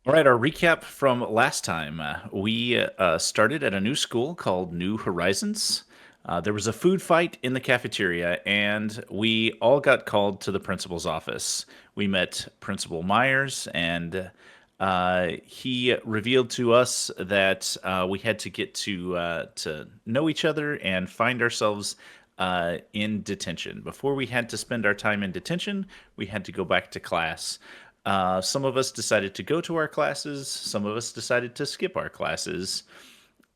All right, our recap from last time. We started at a new school called New Horizons. There was a food fight in the cafeteria, and we all got called to the principal's office. We met Principal Myers, and he revealed to us that we had to get to know each other and find ourselves in detention. Before we had to spend our time in detention, we had to go back to class. Some of us decided to go to our classes, some of us decided to skip our classes.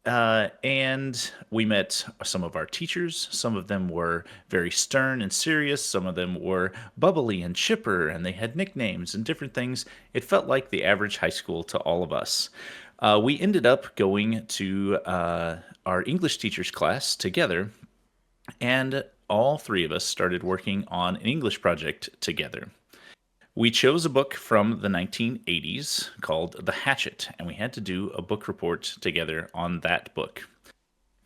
And we met some of our teachers. Some of them were very stern and serious. Some of them were bubbly and chipper, and they had nicknames and different things. It felt like the average high school to all of us. We ended up going to our English teacher's class together, and all three of us started working on an English project together. We chose a book from the 1980s called The Hatchet, and we had to do a book report together on that book.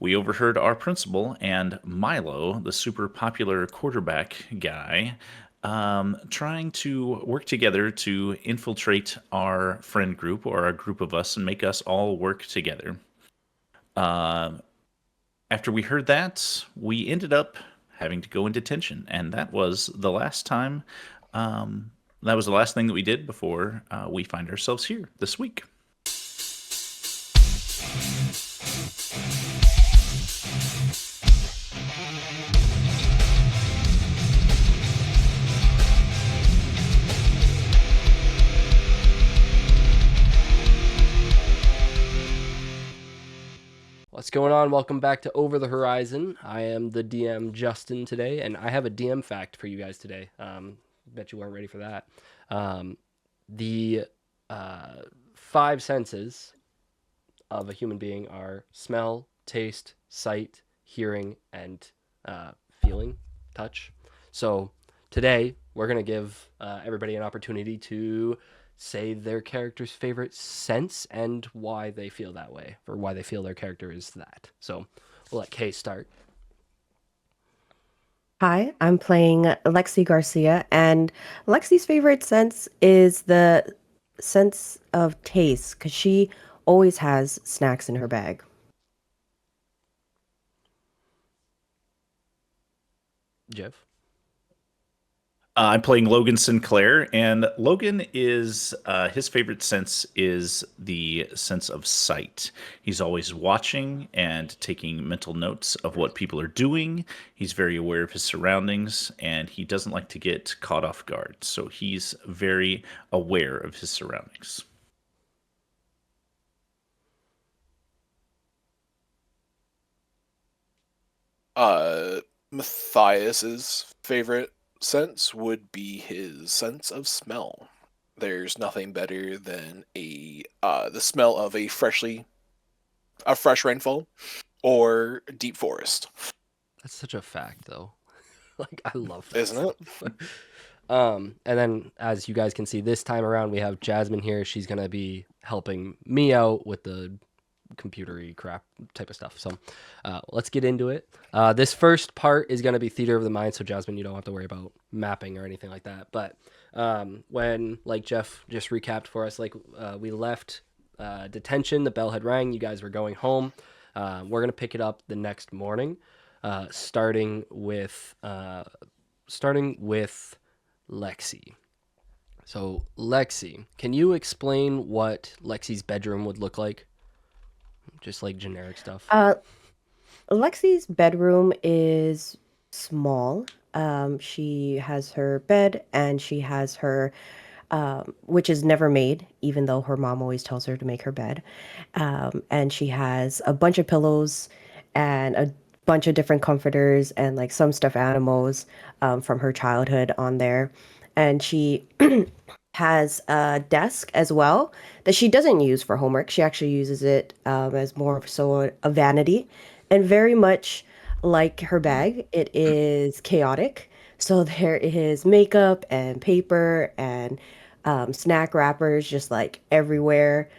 We overheard our principal and Milo, the super popular quarterback guy, trying to work together to infiltrate our friend group or our group of us and make us all work together. Uh, After we heard that, we ended up having to go into detention, and that was the last time. That was the last thing that we did before we find ourselves here this week. What's going on? Welcome back to Over the Horizon. I am the DM Justin today, and I have a DM fact for you guys today. Bet you weren't ready for that. The five senses of a human being are smell, taste, sight, hearing, and feeling, touch. So today we're gonna give everybody an opportunity to say their character's favorite sense and why they feel that way, or why they feel their character is that. So we'll let Kay start. Hi, I'm playing Lexi Garcia, and Lexi's favorite sense is the sense of taste because she always has snacks in her bag. Jeff. I'm playing Logan Sinclair, and Logan is his favorite sense is the sense of sight. He's always watching and taking mental notes of what people are doing. He's very aware of his surroundings, and he doesn't like to get caught off guard. So he's very aware of his surroundings. Uh, Matthias's favorite sense would be his sense of smell. There's nothing better than the smell of a fresh rainfall or deep forest, That's such a fact, though. Like, I love that isn't it? stuff. And then, as you guys can see, this time around we have Jasmine here. She's gonna be helping me out with the computery crap type of stuff. So let's get into it. This first part is gonna be theater of the mind. So Jasmine, you don't have to worry about mapping or anything like that. But when, like Jeff just recapped for us, like we left detention, the bell had rang. You guys were going home. We're gonna pick it up the next morning, starting with Lexi. So, Lexi, can you explain what Lexi's bedroom would look like? Just like generic stuff. Uh, Lexi's bedroom is small. She has her bed and she has her, which is never made, even though her mom always tells her to make her bed. And she has a bunch of pillows and a bunch of different comforters and like some stuffed animals from her childhood on there. And she has a desk as well that she doesn't use for homework. She actually uses it as more of so a vanity, and very much like her bag, it is chaotic. So there is makeup and paper and snack wrappers just like everywhere.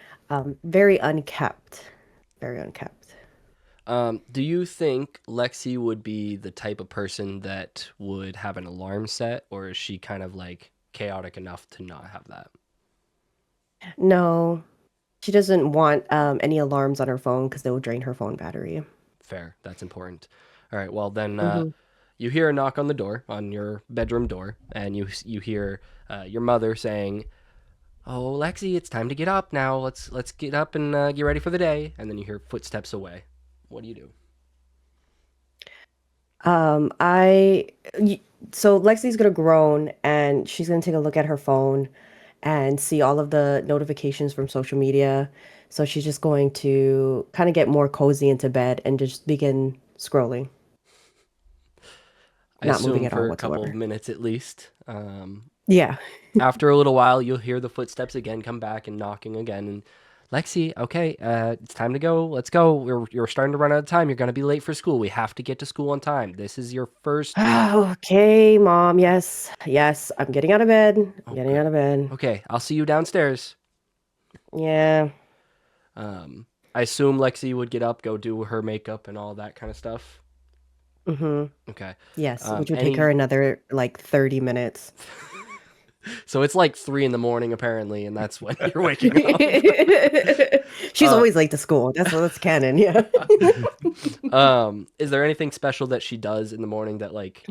Very unkept, very unkept. Do you think Lexi would be the type of person that would have an alarm set, or is she kind of like chaotic enough to not have that? No, she doesn't want any alarms on her phone because they will drain her phone battery. Fair. That's important. All right. Well, then Hmm. you hear a knock on the door, on your bedroom door, and you hear your mother saying, "Oh, Lexi, it's time to get up now. Let's get up and get ready for the day." And then you hear footsteps away. What do you do? I so Lexi's gonna groan and she's gonna take a look at her phone and see all of the notifications from social media. So she's just going to kind of get more cozy into bed and just begin scrolling, I not moving assume at all for a couple of whatsoever. minutes at least. Yeah. After a little while, you'll hear the footsteps again come back and knocking again. And Lexi, okay, it's time to go. Let's go. You're starting to run out of time. You're going to be late for school. We have to get to school on time. This is your first. Okay, mom. Yes. Yes. I'm getting out of bed. I'm Oh, getting good. out of bed. Okay, I'll see you downstairs. Yeah. I assume Lexi would get up, go do her makeup and all that kind of stuff. Mm-hmm. Okay. Yes, which would take her Any. another like 30 minutes. So it's like 3 in the morning apparently, and that's when you're waking up. She's always late to school. That's canon. Yeah. Is there anything special that she does in the morning that like,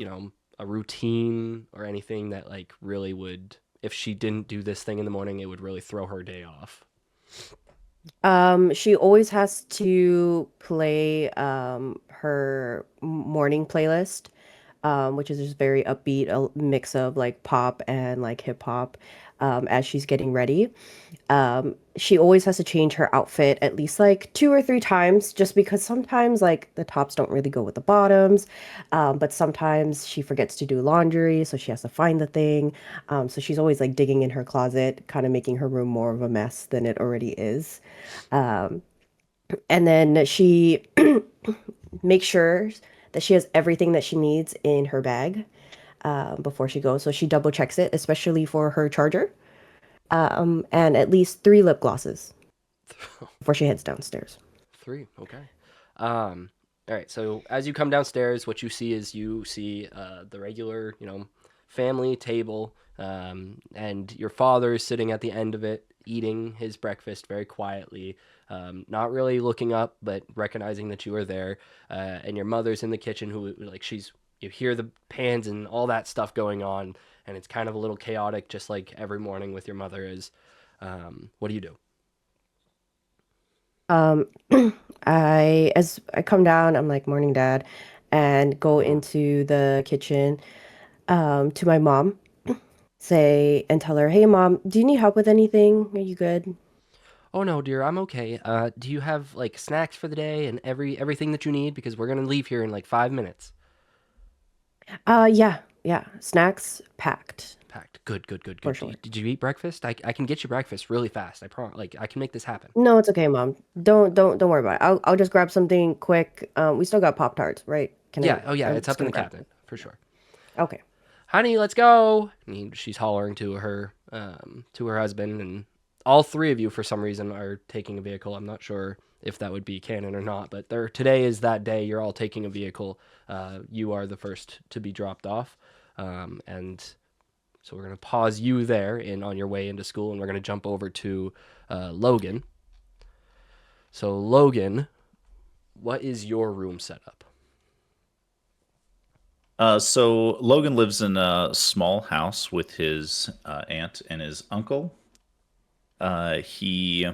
a routine or anything that like really would, if she didn't do this thing in the morning, it would really throw her day off? She always has to play her morning playlist, which is just very upbeat, a mix of like pop and like hip hop, as she's getting ready. She always has to change her outfit at least like 2 or 3 times, just because sometimes like the tops don't really go with the bottoms, but sometimes she forgets to do laundry, so she has to find the thing. So she's always like digging in her closet, kind of making her room more of a mess than it already is. Um, and then she makes sure that she has everything that she needs in her bag before she goes. So she double checks it, especially for her charger, and at least 3 lip glosses before she heads downstairs. Three, okay. Um, all right. So as you come downstairs, what you see the regular, family table, and your father is sitting at the end of it, eating his breakfast very quietly, not really looking up, but recognizing that you are there. And your mother's in the kitchen, who like you hear the pans and all that stuff going on, and it's kind of a little chaotic, just like every morning with your mother is. What do you do? Um, as I come down, I'm like, "Morning, Dad," and go into the kitchen to my mom, say and tell her, "Hey, Mom, do you need help with anything? Are you good?" Oh no, dear, I'm okay. Do you have like snacks for the day and everything that you need? Because we're gonna leave here in like 5 minutes. Yeah, yeah. Snacks packed Packed. Good, good, good, for good. sure. Did you eat breakfast? I can get you breakfast really fast. I promise. Like I can make this happen. No, it's okay, Mom. Don't worry about it. I'll just grab something quick. We still got Pop Tarts, right? Can Yeah. Oh yeah, I'm it's just up in gonna the grab them. cabinet for sure. Okay. Honey, let's go. She's hollering to her husband, and all three of you for some reason are taking a vehicle. I'm not sure if that would be canon or not, but today is that day. You're all taking a vehicle. You are the first to be dropped off, and so we're gonna pause you there in on your way into school, and we're gonna jump over to Logan. So Logan, what is your room setup? So Logan lives in a small house with his aunt and his uncle. He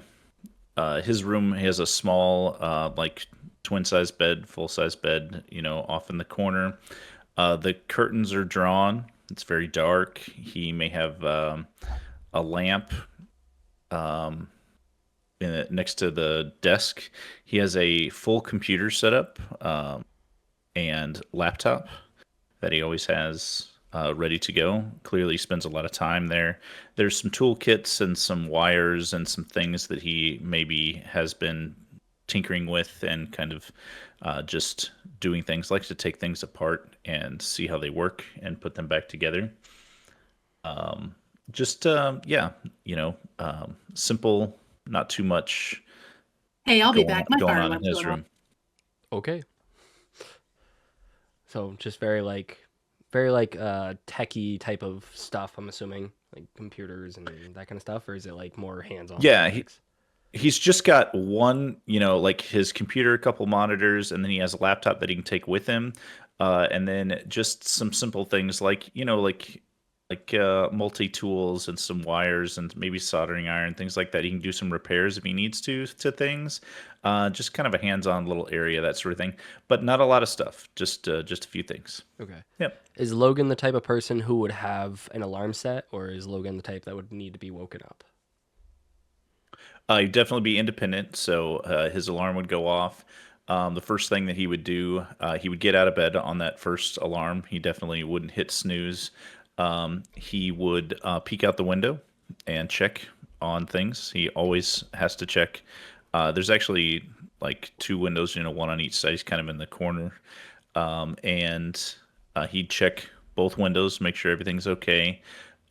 his room he has a small like twin size bed, full size bed, off in the corner. The curtains are drawn. It's very dark. He may have a lamp next to the desk. He has a full computer setup and laptop that he always has ready to go. Clearly spends a lot of time there. There's some toolkits and some wires and some things that he maybe has been tinkering with and kind of just doing things, like to take things apart and see how they work and put them back together. Just yeah, simple, not too much Hey, I'll be going back. My going fire on in alarm's his going off. room. Okay. So just very like techie type of stuff, I'm assuming. like computers and that kind of stuff, or is it like more hands-on Yeah, projects? he's just got one, like his computer, a couple monitors, and then he has a laptop that he can take with him. And then just some simple things like, multi tools and some wires and maybe soldering iron, things like that. He can do some repairs if he needs to things. Just kind of a hands-on little area, that sort of thing. But not a lot of stuff. Just a few things. Okay. Yep. Is Logan the type of person who would have an alarm set, or is Logan the type that would need to be woken up? He'd definitely be independent, so his alarm would go off. The first thing that he would do, he would get out of bed on that first alarm. He definitely wouldn't hit snooze. He would peek out the window and check on things. He always has to check. There's actually like two windows, one on each side. He's kind of in the corner. And he'd check both windows, make sure everything's okay.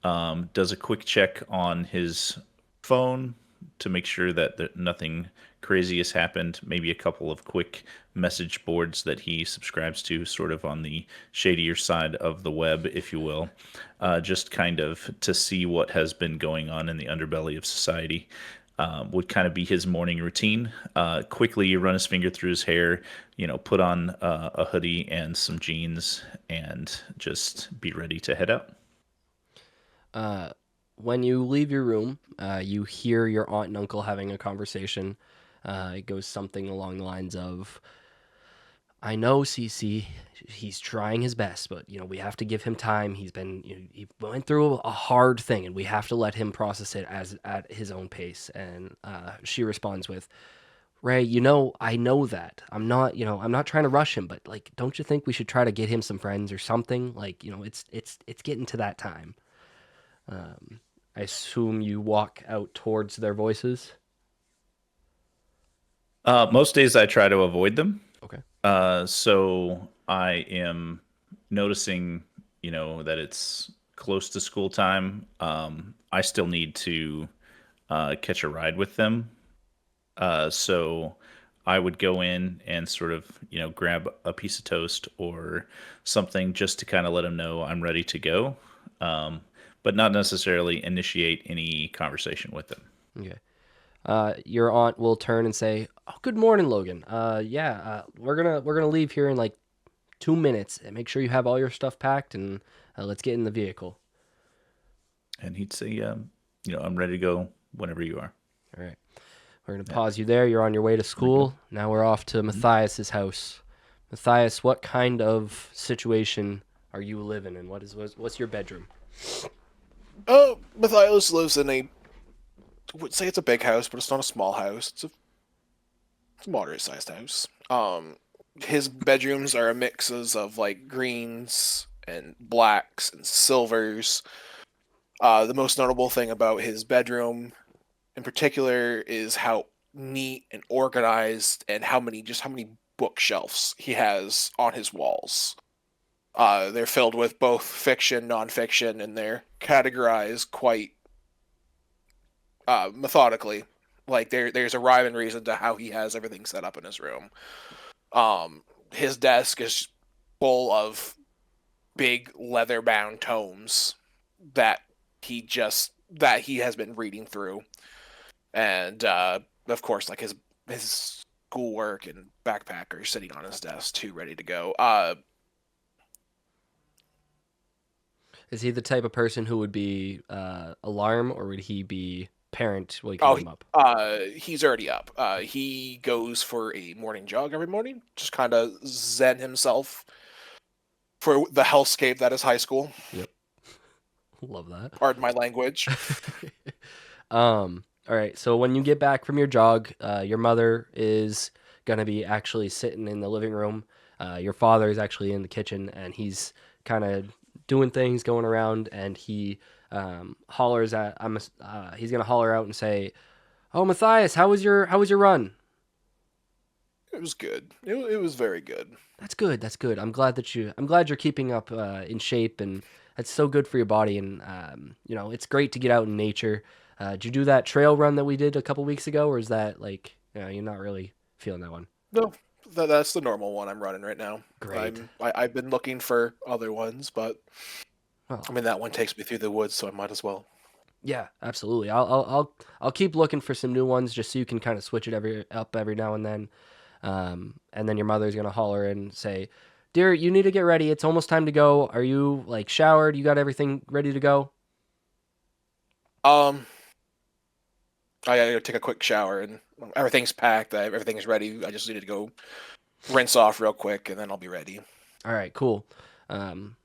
Does a quick check on his phone to make sure that nothing crazy has happened. Maybe a couple of quick message boards that he subscribes to, sort of on the shadier side of the web, if you will, just kind of to see what has been going on in the underbelly of society. Would kind of be his morning routine. Quickly run his finger through his hair, put on a hoodie and some jeans, and just be ready to head out. When you leave your room, you hear your aunt and uncle having a conversation. It goes something along the lines of, "I know, Cece, he's trying his best, but we have to give him time. He went through a hard thing, and we have to let him process it at his own pace." And she responds with, "Ray, I know that. I'm not trying to rush him, but like, don't you think we should try to get him some friends or something? Like, it's getting to that time." I assume you walk out towards their voices. Most days I try to avoid them. Okay. So I am noticing, that it's close to school time. I still need to catch a ride with them. So I would go in and sort of, grab a piece of toast or something just to kind of let them know I'm ready to go, but not necessarily initiate any conversation with them. Okay. Your aunt will turn and say, "Oh, good morning, Logan. Yeah, we're gonna leave here in like 2 minutes. And make sure you have all your stuff packed, and let's get in the vehicle." And he'd say, I'm ready to go whenever you are. All right. We're gonna pause you there. You're on your way to school. Now we're off to Mathias's house. Matthias, what kind of situation are you living in? What's your bedroom? Oh, Mathias lives in I would say it's a big house, but it's not a small house. It's a moderate-sized house. His bedrooms are a mixes of like greens and blacks and silvers. The most notable thing about his bedroom in particular is how neat and organized and how many bookshelves he has on his walls. They're filled with both fiction, nonfiction, and they're categorized quite methodically. Like there's a rhyme and reason to how he has everything set up in his room. His desk is full of big leather-bound tomes that he has been reading through, and of course, like his schoolwork and backpack are sitting on his desk too, ready to go. Is he the type of person who would be alarm, or would he be parent waking him up? He's already up. He goes for a morning jog every morning, just kind of zen himself for the hellscape that is high school. Yep. Love that. Pardon my language. All right. So when you get back from your jog, your mother is gonna be actually sitting in the living room. Your father is actually in the kitchen, and he's kind of doing things, going around, and he hollers at. He's gonna holler out and say, "Oh, Mathias, how was your run?" It was good. It was very good. That's good. That's good. I'm glad you're keeping up in shape, and that's so good for your body. And it's great to get out in nature. Did you do that trail run that we did a couple weeks ago, or is that like you're not really feeling that one? No, that's the normal one I'm running right now. Great. I've been looking for other ones, but Well, I mean, that one takes me through the woods, so I might as well. yeah, absolutely. I'll keep looking for some new ones just so you can kind of switch it every now and then. And then your mother's gonna holler and say, "Dear, you need to get ready. It's almost time to go. Are you like showered? You got everything ready to go?" Um, I gotta take a quick shower, and everything's packed. Everything's ready. I just need to go rinse off real quick, and then I'll be ready. All right, cool. Um,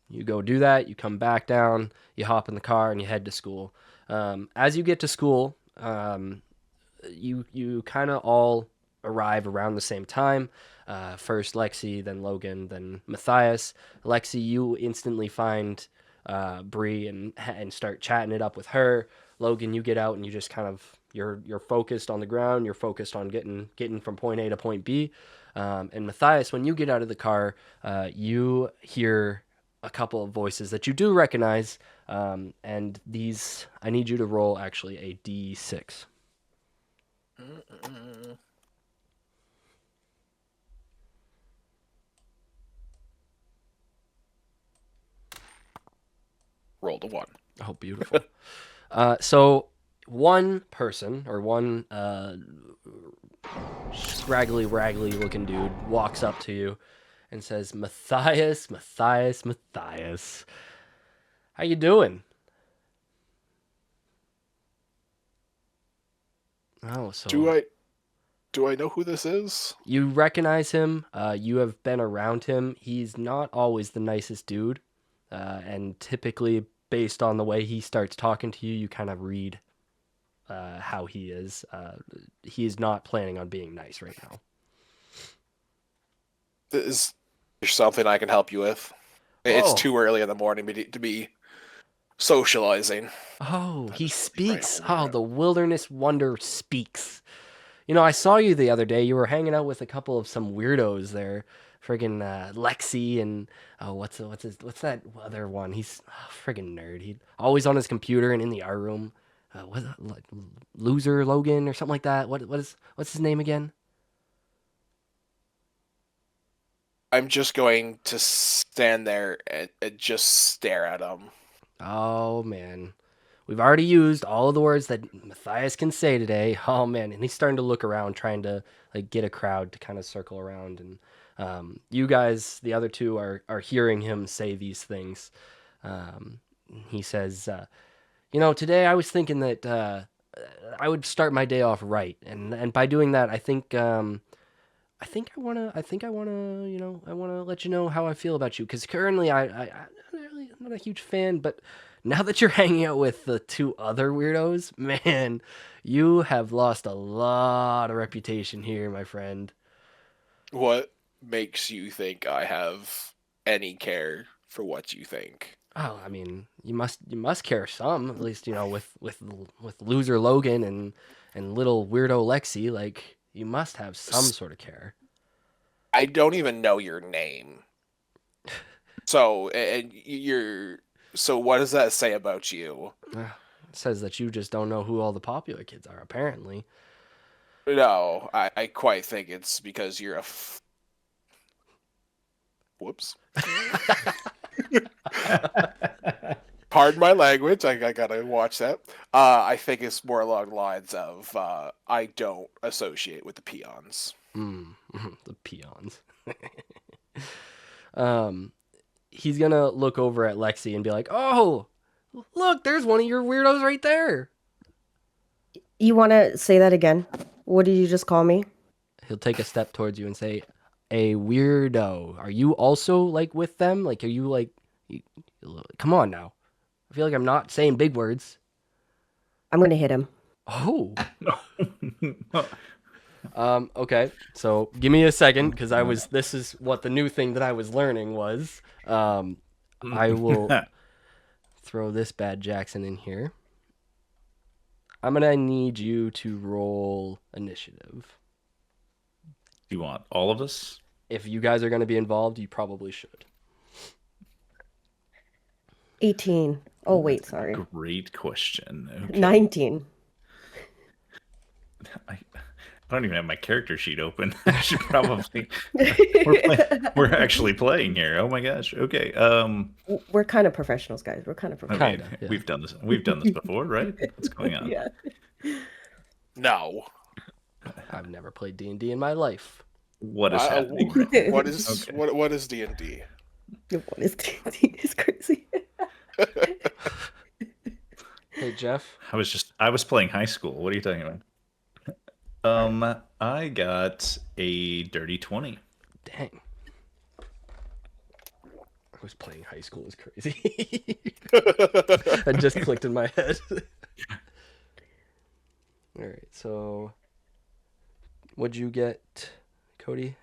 you go do that. You come back down. You hop in the car and you head to school. As you get to school, you kind of all arrive around the same time. First Lexxi, then Logan, then Mathias. Lexxi, you instantly find Bree and start chatting it up with her. Logan, you get out and you just kind of you're focused on the ground. You're focused on getting from point A to point B. And Mathias, when you get out of the car, you hear a couple of voices that you do recognize. And these, I need you to roll actually a D6. Mm-mm. Rolled a 1. Oh, beautiful. So one person or one scraggly, raggly looking dude walks up to you and says, "Mathias, Mathias, Mathias, how you doing?" Oh, so Do I know who this is? you recognize him. You have been around him. He's not always the nicest dude, and typically, based on the way he starts talking to you, you kind of read how he is. He is not planning on being nice right now. Is there something I can help you with? It's Oh. too early in the morning to be socializing. Oh, he just wanna be right speaks. home Oh, now. the wilderness wonder speaks. You know, I saw you the other day. You were hanging out with a couple of some weirdos there. Friggin' Lexxi and what's that other one? He's friggin' nerd. He always on his computer and in the art room. What like, loser Logan or something like that? What's his name again? I'm just going to stand there and just stare at him. Oh man, we've already used all of the words that Matthias can say today. Oh man, and he's starting to look around, trying to like get a crowd to kind of circle around. And you guys, the other two, are hearing him say these things. Um, he says, today I was thinking that I would start my day off right, and by doing that, I think I wanna, I wanna let you know how I feel about you. Because currently, I'm not a huge fan, but now that you're hanging out with the two other weirdos, man, you have lost a lot of reputation here, my friend. What makes you think I have any care for what you think? Oh, I mean, you must care some, at least with loser Logan and little weirdo Lexi. Like you must have some sort of care. I don't even know your name. So, and you're. So, what does that say about you? It says that you just don't know who all the popular kids are, apparently. No, I quite think it's because you're whoops. Pardon my language. I gotta watch that. I think it's more along the lines of I don't associate with the peons. The peons. um, he's gonna look over at Lexi and be like, "Oh, look, there's one of your weirdos right there." You want to say that again? What did you just call me? He'll take a step towards you and say, "A weirdo. Are you also like with them? Like, are you like? Come on now. I feel like I'm not saying big words." I'm going to hit him. Oh. Okay. So give me a second because this is what the new thing that I was learning was. I will throw this bad Jackson in here. I'm going to need you to roll initiative. Do you want all of us? If you guys are going to be involved, you probably should. 18. Oh, wait, sorry. Great question. Okay. 19. I don't even have my character sheet open. I should probably. We're actually playing here. Oh my gosh. Okay. We're kind of professionals, guys. We're kind of Okay. professionals. Kinda, yeah. We've done this. We've done this before, right? What's going on? Yeah. No. I've never played D&D in my life. What is happening? Right What is Okay. what is D&D? What is D&D? It's crazy. Hey, Jeff. I was playing high school. What are you talking about? I got a dirty 20. Dang. I was playing high school is crazy. It just clicked in my head. All right, so what'd you get, Cody?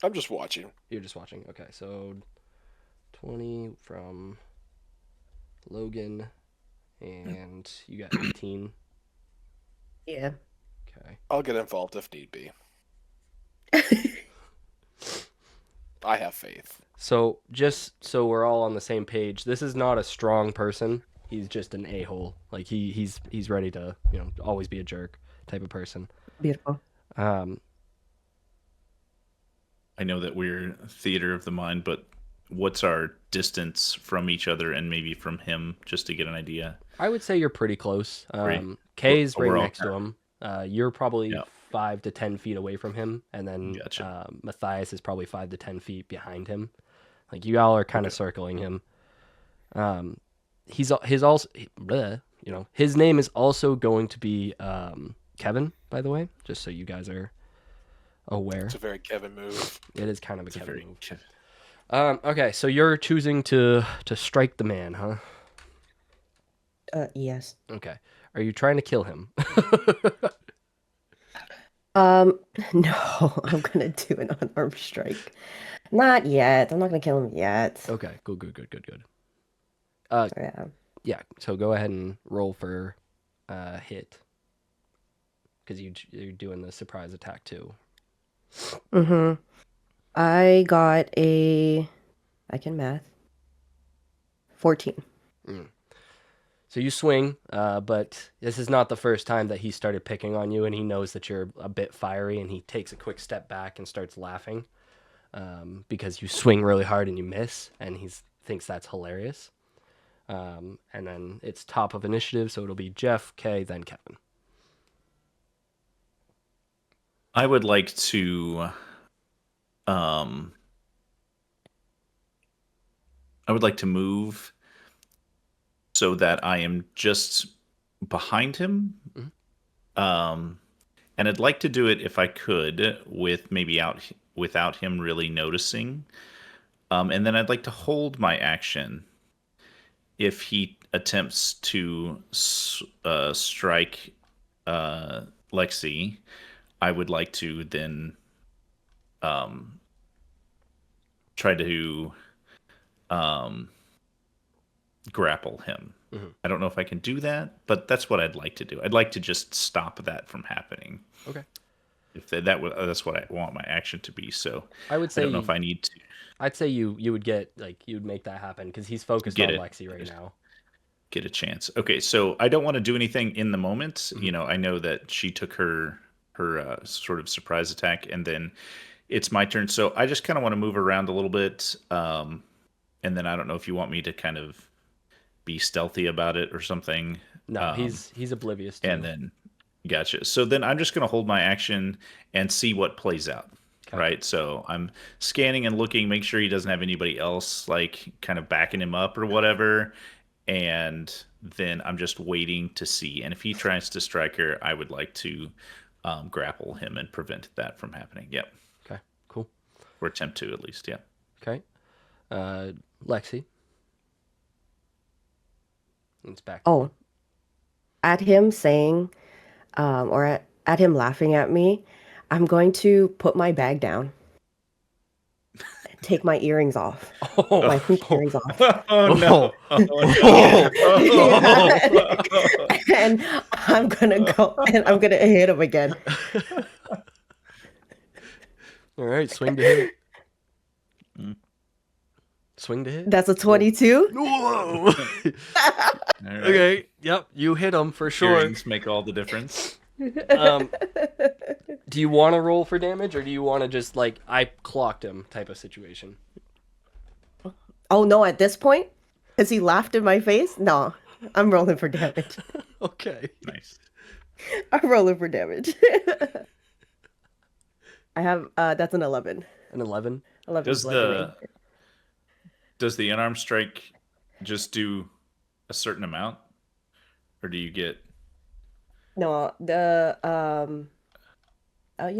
I'm just watching. You're just watching. Okay, so 20 from Logan, and you got 18. Yeah. Okay. I'll get involved if need be. I have faith. So just so we're all on the same page, this is not a strong person. He's just an a-hole. Like he's ready to, always be a jerk type of person. Beautiful. Um, I know that we're theater of the mind, but what's our distance from each other and maybe from him, just to get an idea? I would say you're pretty close. Right. Kay's We're right all next to him. You're probably Yeah. 5 to 10 feet away from him, and then Gotcha. Mathias is probably 5 to 10 feet behind him. Like you all are kind of circling him. His name is also going to be Kevin, by the way, just so you guys are aware. It's a very Kevin move. It is kind of a It's a Kevin very move. Okay, so you're choosing to strike the man, huh? Yes. Okay. Are you trying to kill him? No, I'm gonna do an unarmed strike. Not yet. I'm not gonna kill him yet. Okay, good. Yeah. Yeah, so go ahead and roll for hit. Because you're doing the surprise attack too. Mm-hmm. I got I can math. 14. So you swing, but this is not the first time that he started picking on you, and he knows that you're a bit fiery, and he takes a quick step back and starts laughing because you swing really hard and you miss, and he thinks that's hilarious. And then it's top of initiative, so it'll be Jeff, Kay, then Kevin. I would like to move so that I am just behind him. And I'd like to do it if I could with maybe without him really noticing. And then I'd like to hold my action if he attempts to strike Lexxi. I would like to then try to grapple him. Mm-hmm. I don't know if I can do that, but that's what I'd like to do. I'd like to just stop that from happening. Okay. If that's what I want my action to be. So I would say I don't know if I need to I'd say you would get you would make that happen because he's focused on Lexxi right now. get a chance. Okay, so I don't want to do anything in the moment. Mm-hmm. I know that she took her sort of surprise attack, and then it's my turn. So I just kind of want to move around a little bit, and then I don't know if you want me to kind of be stealthy about it or something. No, he's oblivious to And then, gotcha. So then I'm just going to hold my action and see what plays out. Okay. Right. So I'm scanning and looking, make sure he doesn't have anybody else like kind of backing him up or whatever. And then I'm just waiting to see. And if he tries to strike her, I would like to grapple him and prevent that from happening. Yep. Okay, cool. Or attempt to, at least. Yeah. Okay. Lexxi. It's back. Oh, at him saying, or at him laughing at me, I'm going to put my bag down. Take my earrings off. My hoop earrings off. Oh, no. And I'm gonna go and I'm gonna hit him again. All right, swing to hit. Swing to hit. That's a 22. Whoa! All right. Okay, yep, you hit him for sure. Earrings make all the difference. Do you want to roll for damage, or do you want to just like I clocked him type of situation? Oh no, at this point, because he laughed in my face. No, I'm rolling for damage. Okay. Nice. I'm rolling for damage. I have that's an 11. An 11. 11 Does is like a range. does the unarmed strike just do a certain amount, or do you get? No, you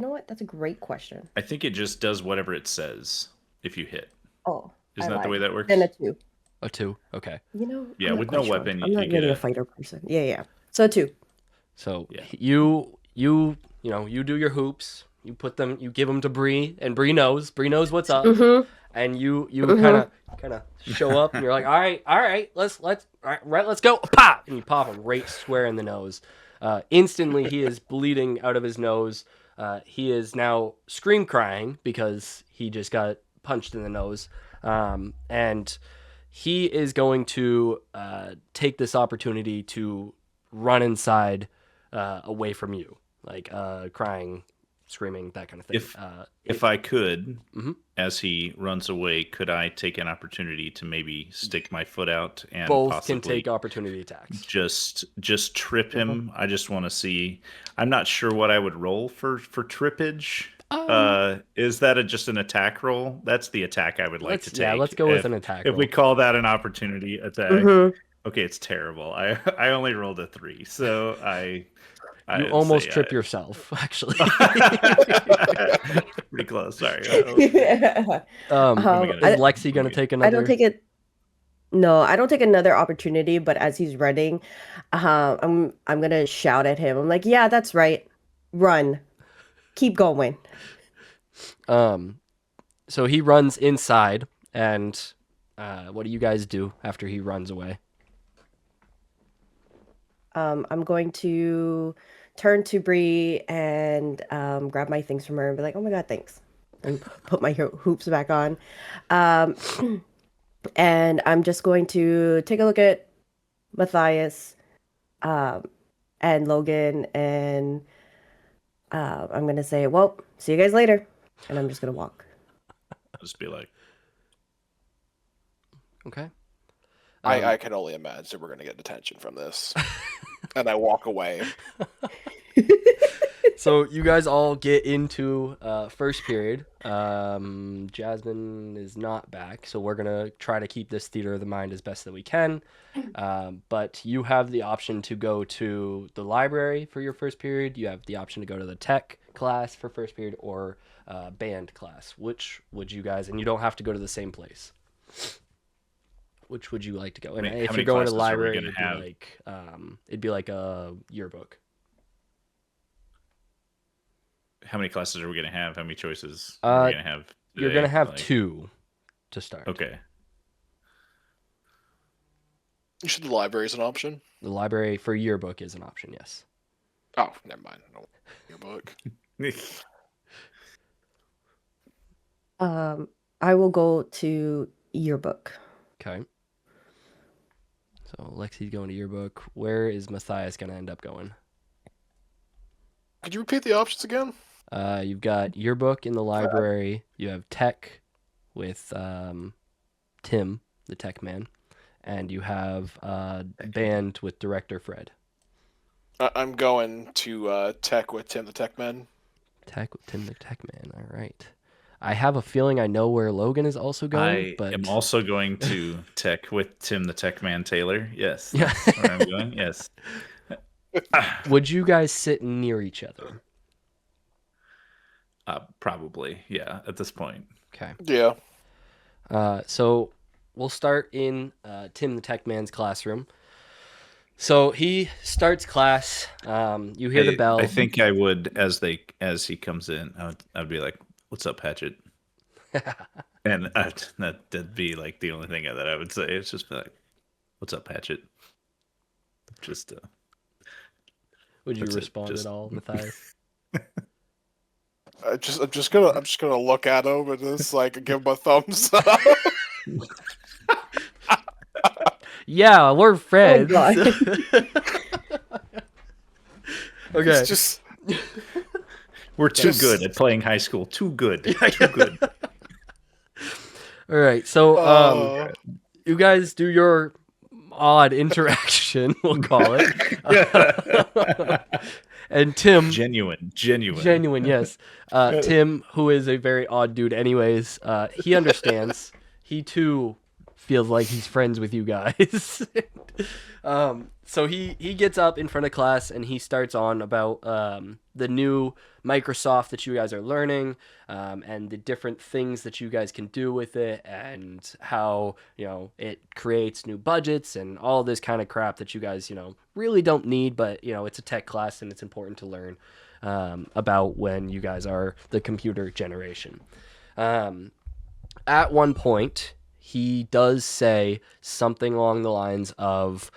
know what? That's a great question. I think it just does whatever it says if you hit. Oh, Isn't I that the way lied. that works? Then a 2. A 2. Okay. You know, Yeah, I'm not with quite no sure. weapon, I'm you not get really a a- fighter person. Yeah. So 2. So Yeah. you do your hoops. You put them. You give them to Bree, and Bree knows. Bree knows what's up. Mm-hmm. And you Mhm. kind of show up, and you're like, all right, let's go, pop, and you pop him right square in the nose. Instantly, he is bleeding out of his nose. He is now scream crying because he just got punched in the nose, and he is going to take this opportunity to run inside, away from you, like crying, screaming, that kind of thing. If I could, Mhm. as he runs away, could I take an opportunity to maybe stick my foot out and Both possibly can take opportunity attacks. just trip him? I just want to see. I'm not sure what I would roll for trippage. Is that just an attack roll? That's the attack I would like to take. Yeah, let's go with an attack If we roll. call that an opportunity attack, Mm-hmm. okay, it's terrible. I only rolled a 3, so You I'd almost say trip yourself, actually. Pretty close. Sorry. Yeah. Is Lexxi gonna take another? I don't take it. No, I don't take another opportunity. But as he's running, I'm gonna shout at him. I'm like, yeah, that's right. Run. Keep going. So he runs inside, and what do you guys do after he runs away? I'm going to turn to Bree and grab my things from her and be like, oh my God, thanks. And put my hoops back on. And I'm just going to take a look at Mathias and Logan, and I'm going to say, well, see you guys later. And I'm just going to walk. Just be like, Okay. I can only imagine we're gonna get detention from this. And I walk away. So you guys all get into first period. Jasmine is not back, so we're gonna try to keep this theater of the mind as best that we can. But you have the option to go to the library for your first period. You have the option to go to the tech class for first period, or band class. Which would you guys? And you don't have to go to the same place. Which would you like to go? And How if many you're going to the classes are we library, gonna it'd be like a yearbook. how many classes are we gonna have? How many choices are we gonna have? You're today? gonna have Like, 2 to start. Okay. You should the library's an option. The library for yearbook is an option, yes. Oh, never mind. No, your book. I will go to yearbook. Okay. So Lexi's going to yearbook. Where is Mathias gonna end up going? Could you repeat the options again? You've got yearbook in the library. You have tech with Tim, the tech man, and you have band with director Fred. I'm going to tech with Tim the Tech Man. Tech with Tim, the tech man. All right. I have a feeling I know where Logan is also going, but am also going to tech with Tim the Tech Man Taylor. Yes. Yeah. That's where I'm going. Yes. Would you guys sit near each other? Probably. Yeah. At this point. Okay. Yeah. So we'll start in Tim the Tech Man's classroom. So he starts class. You hear the bell. I think I would, as he comes in, I'd be like, "What's up, Hatchet?" And that'd be like the only thing that I would say. It's just be like, "What's up, Hatchet?" Just. Would you that's it, respond just- at all, Mathias? I'm just gonna look at him and just like give him a thumbs up. Yeah, we're friends. God. Okay. It's just We're too Just- good at playing high school. Too good. Too good. All right. So uh, you guys do your odd interaction, we'll call it. And Tim, Genuine. genuine, yes. Tim, who is a very odd dude, anyways, he understands. He too feels like he's friends with you guys. So he gets up in front of class and he starts on about the new Microsoft that you guys are learning, and the different things that you guys can do with it, and how it creates new budgets and all this kind of crap that you guys really don't need, but it's a tech class and it's important to learn about when you guys are the computer generation. At one point, he does say something along the lines of,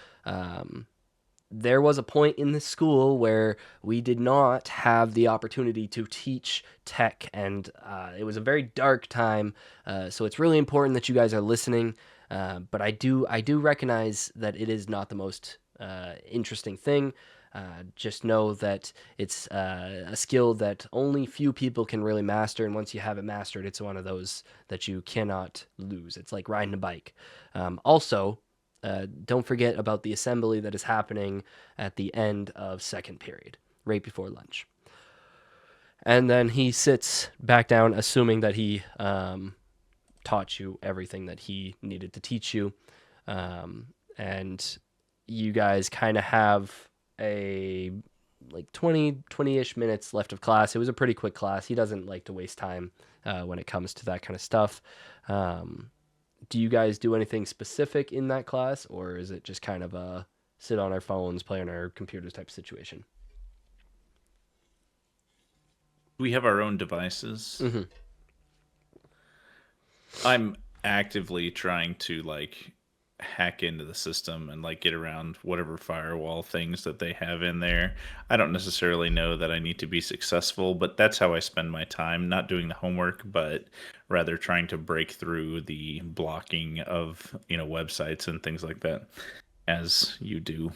there was a point in the school where we did not have the opportunity to teach tech, and it was a very dark time. So it's really important that you guys are listening. But I do recognize that it is not the most interesting thing. Just know that it's a skill that only few people can really master, and once you have it mastered, it's one of those that you cannot lose. It's like riding a bike. Also, don't forget about the assembly that is happening at the end of second period, right before lunch. And then he sits back down, assuming that he taught you everything that he needed to teach you. And you guys kind of have a 20-ish minutes left of class. It was a pretty quick class. He doesn't like to waste time when it comes to that kind of stuff. Do you guys do anything specific in that class, or is it just kind of a sit on our phones, play on our computers type situation? We have our own devices. Mm-hmm. I'm actively trying to hack into the system and get around whatever firewall things that they have in there. I don't necessarily know that I need to be successful, but that's how I spend my time, not doing the homework, but rather trying to break through the blocking of, websites and things like that, as you do.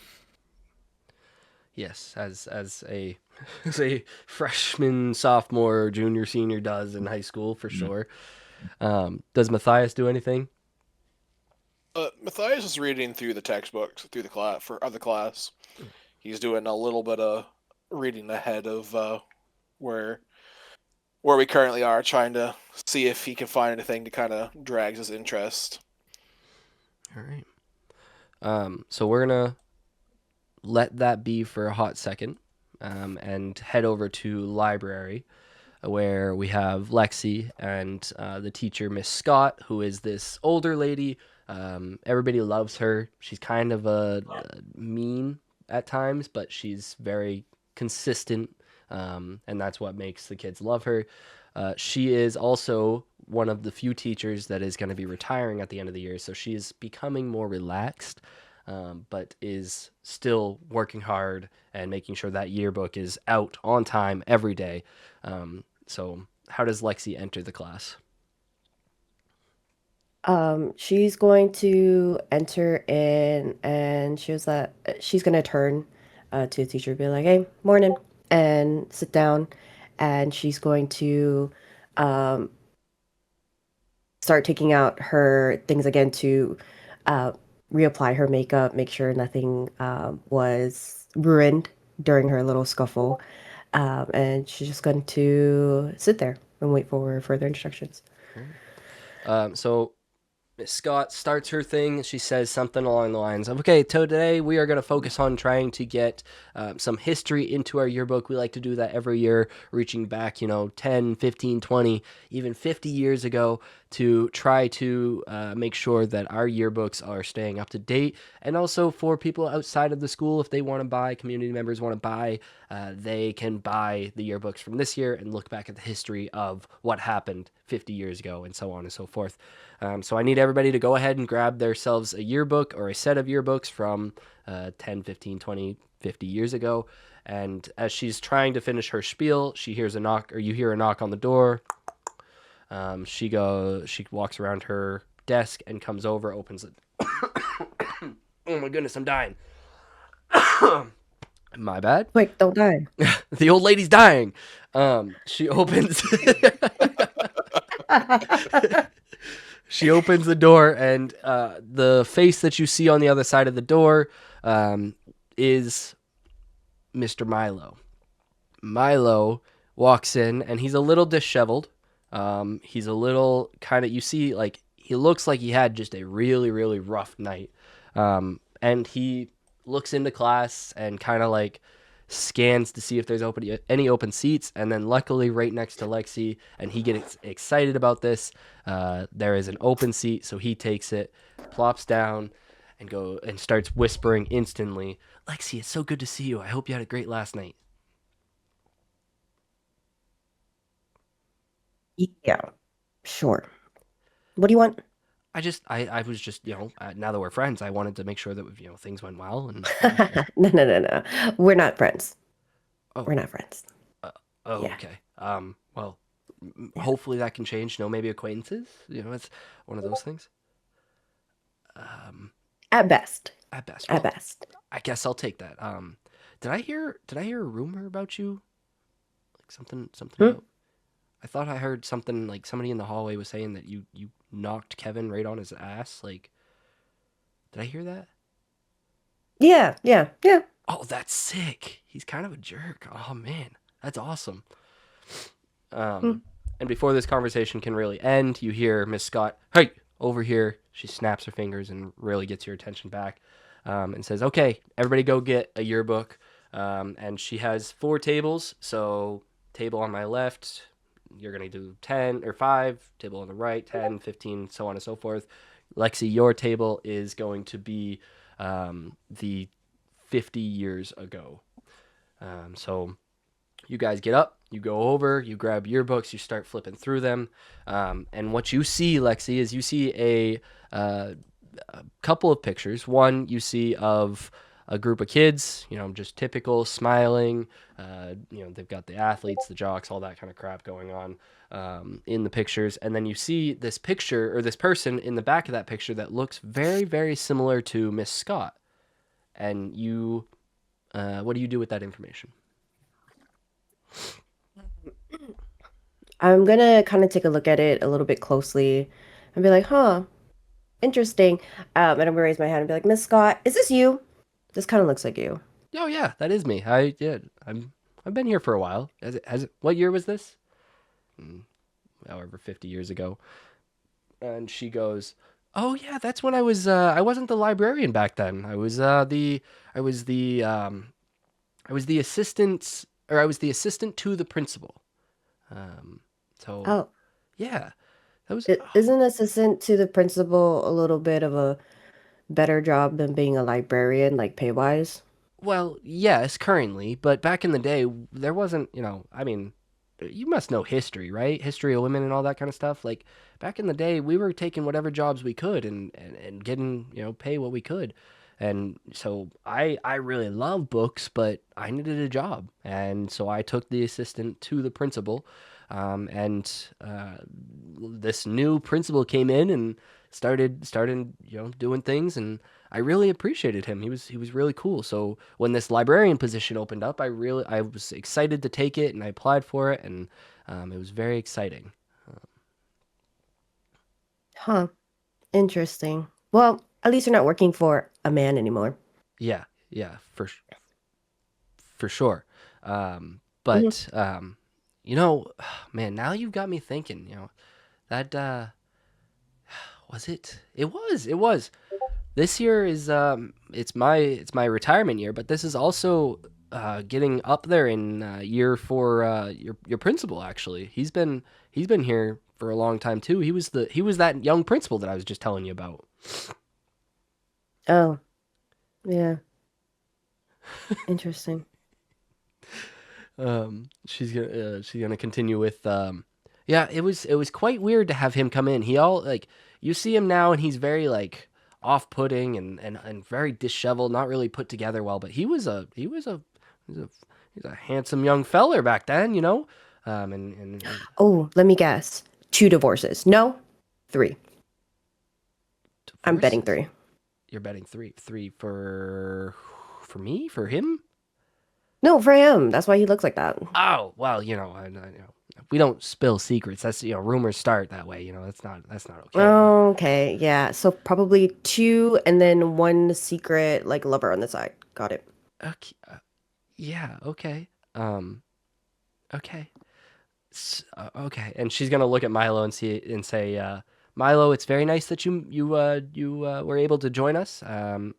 Yes, as a as a freshman, sophomore, junior, senior does in high school for sure. Does Mathias do anything? Mathias is reading through the textbooks through the class for other class. He's doing a little bit of reading ahead of where we currently are, trying to see if he can find anything to kind of drag his interest. All right. So we're gonna let that be for a hot second, and head over to library, where we have Lexxi and the teacher, Miss Scott, who is this older lady. Everybody loves her. She's kind of a mean at times, but she's very consistent, and that's what makes the kids love her. She is also one of the few teachers that is going to be retiring at the end of the year, so she is becoming more relaxed, but is still working hard and making sure that yearbook is out on time every day. So how does Lexxi enter the class? She's going to enter in, and she's gonna turn to the teacher and be like, "Hey, morning," and sit down, and she's going to start taking out her things again to reapply her makeup, make sure nothing was ruined during her little scuffle, and she's just going to sit there and wait for further instructions. So Miss Scott starts her thing. She says something along the lines of, okay, so today we are going to focus on trying to get some history into our yearbook. We like to do that every year, reaching back, 10, 15, 20, even 50 years ago, to try to make sure that our yearbooks are staying up to date. And also for people outside of the school, if they want to buy, community members want to buy, they can buy the yearbooks from this year and look back at the history of what happened 50 years ago and so on and so forth. So I need everybody to go ahead and grab themselves a yearbook or a set of yearbooks from 10, 15, 20, 50 years ago. And as she's trying to finish her spiel, she hears a knock, or you hear a knock on the door. She walks around her desk and comes over, opens it. Oh my goodness, I'm dying. My bad. Quick, don't die. The old lady's dying. She opens. She opens the door, and the face that you see on the other side of the door is Mr. Milo. Milo walks in, and he's a little disheveled. He's a little kind of, you see, like, he looks like he had just a really, really rough night. And he looks into class and kind of like scans to see if there's any open seats. And then luckily right next to Lexxi, and he gets excited about this, there is an open seat. So he takes it, plops down, and starts whispering instantly, "Lexxi, it's so good to see you. I hope you had a great last night." Yeah, sure. What do you want? I was just, now that we're friends, I wanted to make sure that, things went well. And No, no, no, no. We're not friends. oh, We're not friends. oh, Yeah. okay. Well, hopefully that can change. Maybe acquaintances. It's one of those things. Um, At best. at best. At Well, best. I guess I'll take that. Did I hear a rumor about you? Like something Hmm? about. I thought I heard something like somebody in the hallway was saying that you knocked Kevin right on his ass. Like, did I hear that? Yeah, yeah, yeah. Oh, that's sick. He's kind of a jerk. Oh man, that's awesome. Hmm. And before this conversation can really end, you hear Miss Scott, "Hey, over here." She snaps her fingers and really gets your attention back, and says, "Okay, everybody go get a yearbook." And she has 4 tables. So, table on my left, you're going to do 10 or 5. Table on the right, 10, 15, so on and so forth. Lexi, your table is going to be the 50 years ago. So you guys get up, you go over, you grab yearbooks, you start flipping through them. And what you see, Lexi, is you see a couple of pictures. One you see of a group of kids, just typical, smiling. They've got the athletes, the jocks, all that kind of crap going on in the pictures. And then you see this picture, or this person in the back of that picture, that looks very, very similar to Miss Scott. And what do you do with that information? I'm gonna kind of take a look at it a little bit closely and be like, huh, interesting. And I'm gonna raise my hand and be like, Miss Scott, is this you? This kind of looks like you. Oh yeah, that is me. I've been here for a while. What year was this? However, 50 years ago. And she goes, "Oh yeah, that's when I wasn't the librarian back then. I was the assistant, or I was the assistant to the principal. Um, so Oh, yeah, that was isn't assistant to the principal a little bit of a better job than being a librarian, like pay wise? well, yes, currently, but back in the day, there wasn't, I mean, you must know history, right? History of women and all that kind of stuff. Like back in the day, we were taking whatever jobs we could and getting, pay what we could. And so I really love books, but I needed a job. And so I took the assistant to the principal. And this new principal came in and started doing things, and I really appreciated him. He was really cool. So when this librarian position opened up, I was excited to take it, and I applied for it, and it was very exciting. Huh, interesting. Well, at least you're not working for a man anymore. Yeah, yeah, for sure. Hmm. But man, now you've got me thinking. That was it. It was. This year is it's my retirement year, but this is also getting up there in year for your principal. Actually, he's been here for a long time too. He was that young principal that I was just telling you about. Oh, yeah, interesting. She's gonna continue with yeah, it was quite weird to have him come in. He all like you see him now, and he's very like off-putting and very disheveled, not really put together well, but he's a handsome young feller back then. And Oh, let me guess. 2 divorces. No, 3. I'm betting divorces. 3. You're betting three for me, for him. No, for him. That's why he looks like that. Oh, well, we don't spill secrets. That's, rumors start that way. That's not okay. But Okay, yeah. So probably two and then one secret like lover on the side. Got it. okay, yeah, okay. Um, okay. Okay. And she's gonna look at Milo and say, Milo, it's very nice that you were able to join us.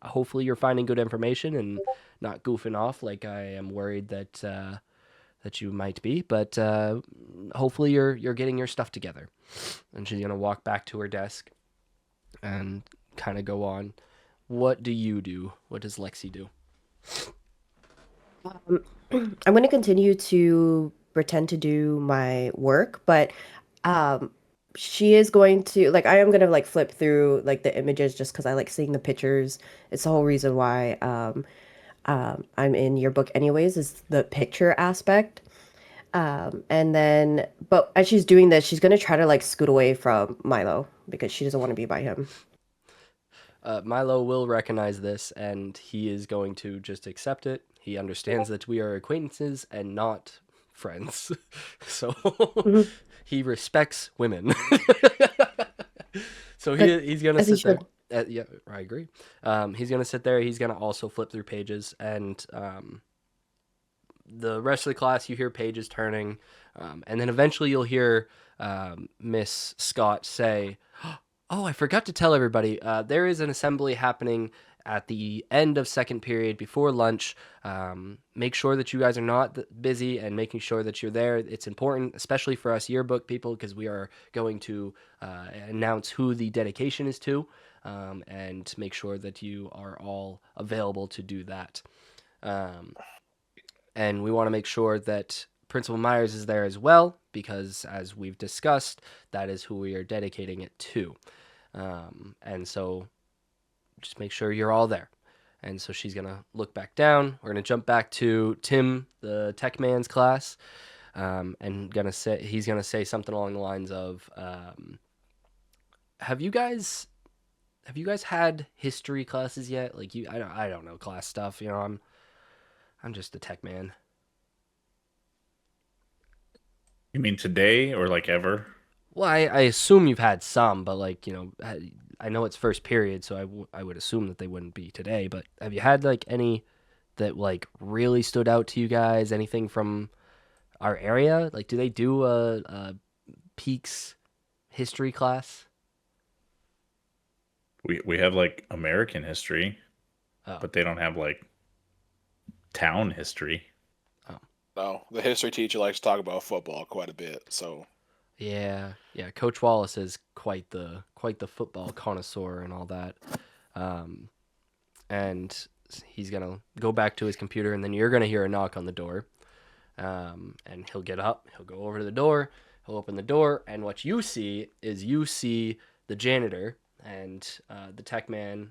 Hopefully you're finding good information and not goofing off like I am worried that you might be. But hopefully you're getting your stuff together. And she's gonna walk back to her desk and kind of go on. What do you do? What does Lexi do? I'm going to continue to pretend to do my work, but um she is going to like I am going to like flip through like the images just cuz I like seeing the pictures. It's the whole reason why I'm in your book anyways is the picture aspect. And then but as she's doing this, she's going to try to like scoot away from Milo because she doesn't want to be by him. Milo will recognize this and he is going to just accept it. He understands that we are acquaintances and not friends. So Mhm. he respects women. So But he's going to as he sit there. should. Yeah, I agree. He's going to sit there. He's going to also flip through pages. And the rest of the class, you hear pages turning. And then eventually you'll hear Miss Scott say, "Oh, I forgot to tell everybody. There is an assembly happening at the end of second period before lunch. Make sure that you guys are not busy and making sure that you're there. It's important, especially for us yearbook people, because we are going to announce who the dedication is to, and make sure that you are all available to do that. Um, and we want to make sure that Principal Myers is there as well, because as we've discussed, that is who we are dedicating it to. And so just make sure you're all there." And so she's going to look back down. We're going to jump back to Tim, the tech man's class, and he's going to say something along the lines of, have you guys had history classes yet? Like I don't know class stuff. I'm just a tech man. You mean today or like ever? Well, I assume you've had some, but like, I know it's first period, so I would assume that they wouldn't be today. But have you had like any that like really stood out to you guys? Anything from our area? Like, do they do a Peaks history class? We have like American history, Oh, but they don't have like town history. oh, No, the history teacher likes to talk about football quite a bit. So yeah, yeah. Coach Wallace is quite the football connoisseur and all that. Um, and he's gonna go back to his computer, and then you're gonna hear a knock on the door. And he'll get up, he'll go over to the door, he'll open the door, and what you see the janitor and the tech man,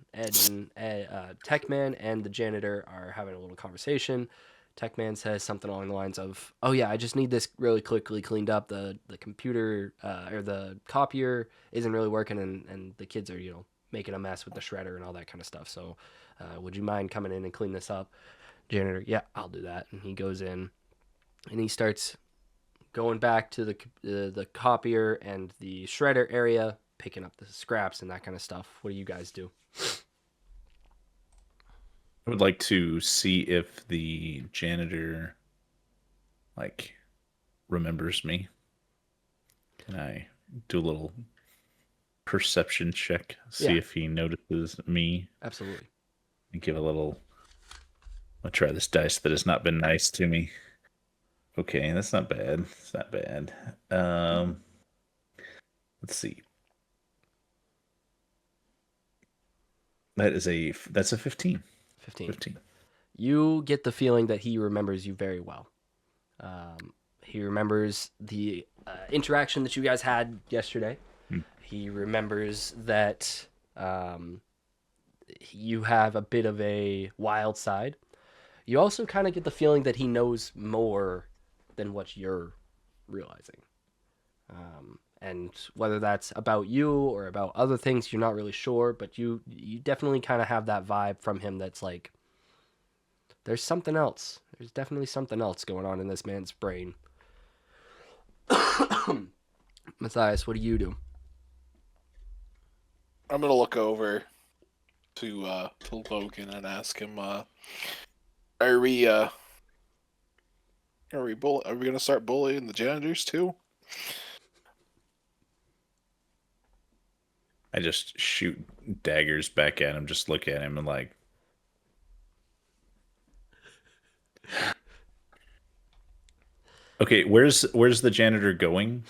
tech man and the janitor are having a little conversation. Tech man says something along the lines of, "Oh yeah, I just need this really quickly cleaned up. The computer or the copier isn't really working, and the kids are making a mess with the shredder and all that kind of stuff. So would you mind coming in and clean this up?" Janitor, "Yeah, I'll do that." And he goes in and he starts going back to the copier and the shredder area, picking up the scraps and that kind of stuff. What do you guys do? I would like to see if the janitor like remembers me. Can I do a little perception check, see Yeah. if he notices me, Absolutely. and give a little. I'll try this dice that has not been nice to me. Okay, that's not bad. It's not bad. Let's see. That's a 15. 15. 15. You get the feeling that he remembers you very well. He remembers the interaction that you guys had yesterday. Hmm. He remembers that you have a bit of a wild side. You also kind of get the feeling that he knows more than what you're realizing. And whether that's about you or about other things, you're not really sure, but you definitely kind of have that vibe from him that's like, there's something else. There's definitely something else going on in this man's brain. Mathias, what do you do? I'm gonna look over to Logan and ask him, are we are we gonna start bullying the janitors too? I just shoot daggers back at him, just look at him and like, okay, where's the janitor going?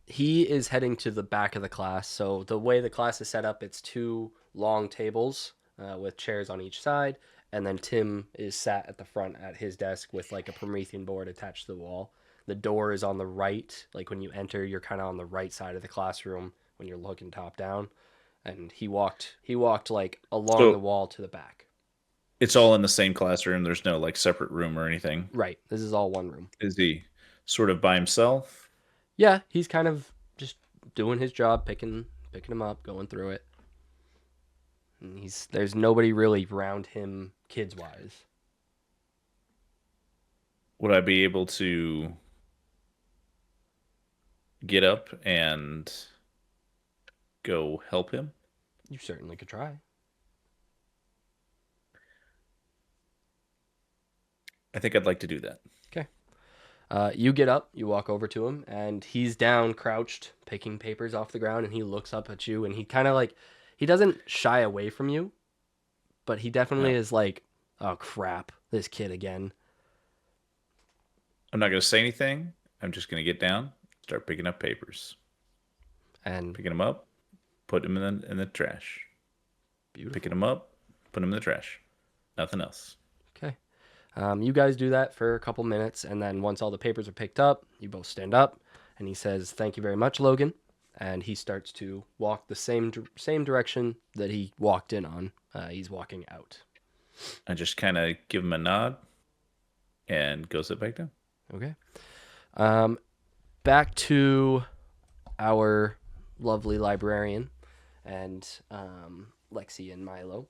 He is heading to the back of the class. So the way the class is set up, it's two long tables with chairs on each side, and then Tim is sat at the front at his desk with like a Promethean board attached to the wall. The door is on the right. Like when you enter, you're kind of on the right side of the classroom when you're looking top down. And he walked like along the So wall to the back. it's all in the same classroom. There's no like separate room or anything. Right. This is all one room. Is he sort of by himself? Yeah, he's kind of just doing his job, picking him up, going through it. And there's nobody really around him kids wise. Would I be able to get up and go help him? You certainly could try. I think I'd like to do that. Okay. You get up, you walk over to him, and he's down, crouched, picking papers off the ground, and he looks up at you, and he kind of like, he doesn't shy away from you, but he definitely No. is like, oh crap, this kid again. I'm not going to say anything. I'm just going to get down, start picking up papers, And picking them up, put them in the trash. beautiful. Picking them up, put them in the trash. Nothing else. Okay. You guys do that for a couple minutes, and then once all the papers are picked up, you both stand up, and he says, "Thank you very much, Logan." And he starts to walk the same direction that he walked in on. He's walking out. I just kind of give him a nod and go sit back down. Okay. Back to our lovely librarian and Lexxi and Milo.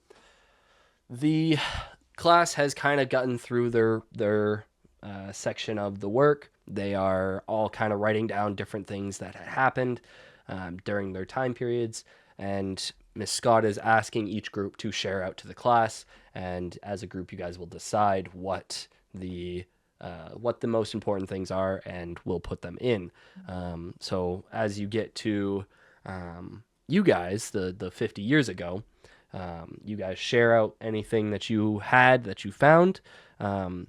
The class has kind of gotten through their section of the work. They are all kind of writing down different things that had happened during their time periods, and Miss Scott is asking each group to share out to the class, and as a group, you guys will decide what the most important things are, and we'll put them in. So as you get to you guys, the 50 years ago, you guys share out anything that you had, that you found. I'm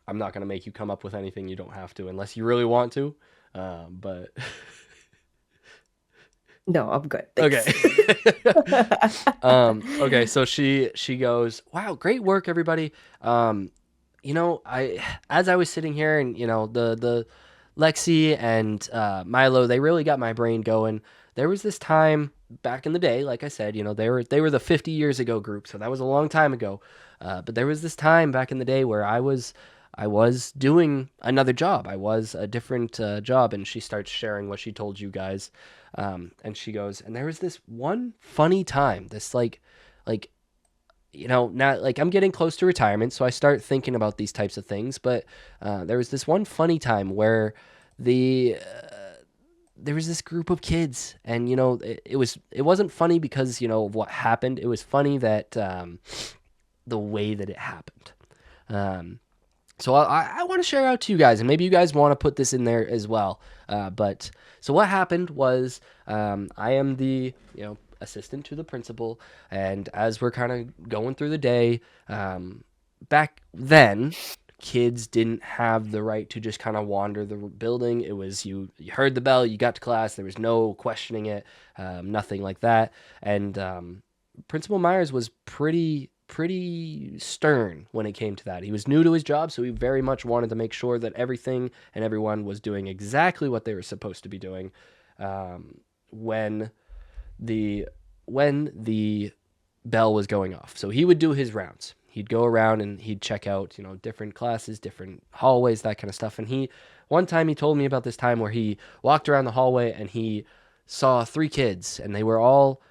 not going to make you come up with anything. You don't have to unless you really want to. But No, I'm good. okay. Thanks. Okay. So she goes, "Wow, great work, everybody. As I was sitting here, and the Lexxi and Milo, they really got my brain going. There was this time back in the day, like I said, they were the 50 years ago group, so that was a long time ago. But there was this time back in the day where I was doing another job. I was a different job." And she starts sharing what she told you guys. And she goes, "And there was this one funny time, this like, now like I'm getting close to retirement, so I start thinking about these types of things. But there was this one funny time where there was this group of kids, and it wasn't funny because of what happened. It was funny that the way that it happened. So I want to share out to you guys, and maybe you guys want to put this in there as well. But so what happened was, I am the assistant to the principal, and as we're kind of going through the day, back then, kids didn't have the right to just kind of wander the building. It was you heard the bell, you got to class. There was no questioning it, nothing like that. And Principal Myers was pretty stern when it came to that. He was new to his job, so he very much wanted to make sure that everything and everyone was doing exactly what they were supposed to be doing when the bell was going off. So he would do his rounds. He'd go around and he'd check out, different classes, different hallways, that kind of stuff. And one time he told me about this time where he walked around the hallway and he saw 3 kids, and they were all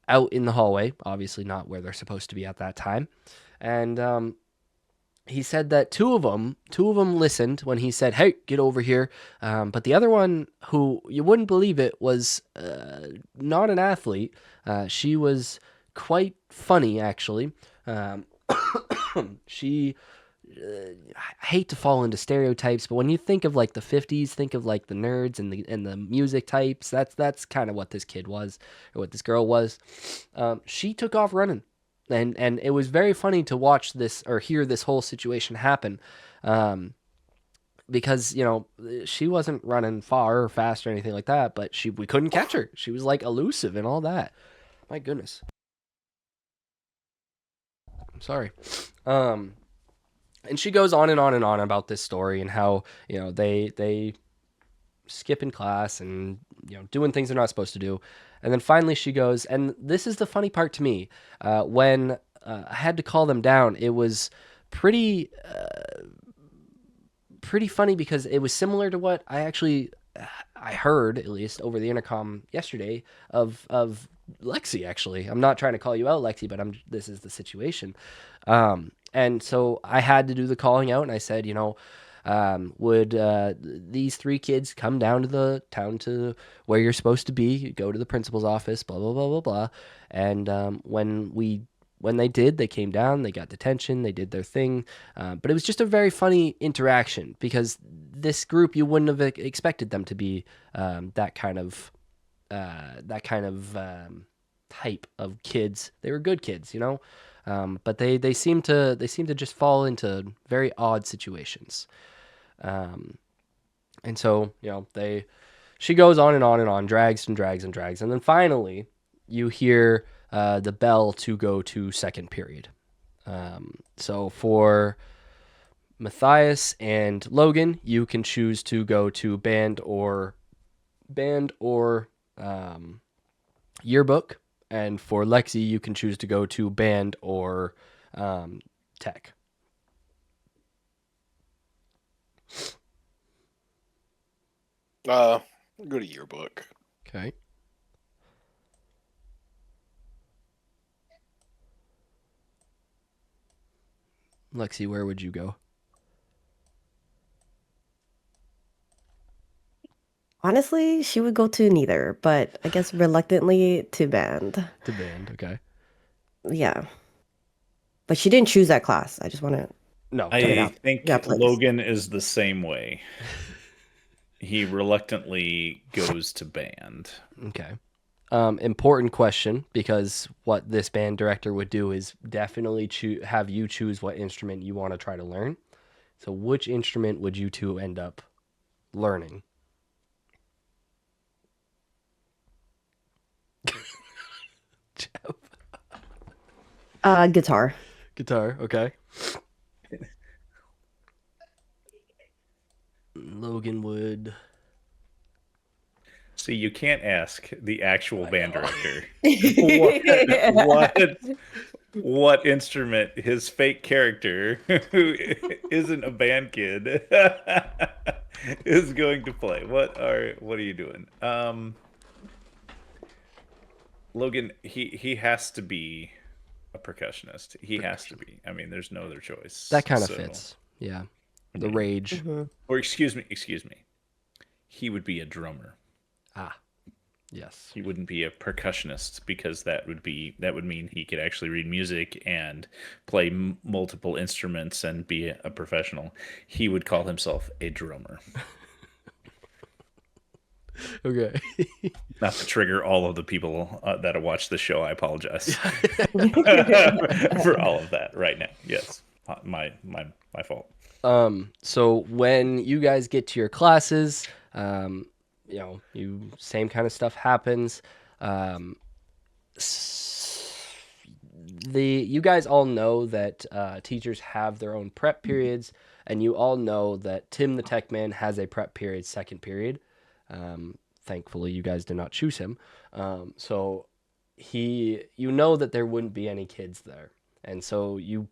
out in the hallway, obviously not where they're supposed to be at that time. And he said that two of them listened when he said, "Hey, get over here." But the other one, who you wouldn't believe it, was not an athlete. She was quite funny, actually. Um, she I hate to fall into stereotypes, but when you think of like the 50s, think of like the nerds and the music types. That's kind of what this kid was, or what this girl was. She took off running, and it was very funny to watch this or hear this whole situation happen, because she wasn't running far or fast or anything like that, but we couldn't catch her. She was like elusive and all that. My goodness. I'm sorry. Um, and she goes on and on and on about this story and how they skip in class and doing things they're not supposed to do. And then finally she goes, and this is the funny part to me, when I had to call them down, it was pretty pretty funny, because it was similar to what I heard, at least over the intercom yesterday, of Lexxi. Actually, I'm not trying to call you out, Lexxi, but this is the situation. And so I had to do the calling out, and I said, would these three kids come down to the town to where you're supposed to be, go to the principal's office, blah blah blah blah blah. And when they did, they came down, they got detention, they did their thing. But it was just a very funny interaction, because this group, you wouldn't have expected them to be type of kids. They were good kids, but they seem to just fall into very odd situations. And so she goes on and on and on, drags and drags and drags, and then finally you hear the bell to go to second period. So for Mathias and Logan, you can choose to go to band or yearbook, and for Lexxi, you can choose to go to band or tech. Go to yearbook. Okay. Lexi, where would you go? Honestly, she would go to neither, but I guess reluctantly to band. To band, okay. Yeah. But she didn't choose that class. I just want to No. put it I out. think Yeah, please. Logan is the same way. He reluctantly goes to band. Okay. Important question, because what this band director would do is definitely have you choose what instrument you want to try to learn. So which instrument would you two end up learning? Guitar. Guitar, okay. Logan would... See, you can't ask the actual band director what instrument his fake character, who isn't a band kid, is going to play. What are you doing? Logan, he has to be a percussionist. He has to be. I mean, there's no other choice. That kind of fits. Yeah. The rage. Or excuse me. He would be a drummer. Ah. Yes. He wouldn't be a percussionist, because that would mean he could actually read music and play multiple instruments and be a professional. He would call himself a drummer. Okay. Not to trigger all of the people that watch the show, I apologize for all of that right now. Yes, my fault. So when you guys get to your classes, same kind of stuff happens. You guys all know that teachers have their own prep periods, and you all know that Tim the Tech Man has a prep period, second period. Thankfully, you guys did not choose him. So you know that there wouldn't be any kids there, and so you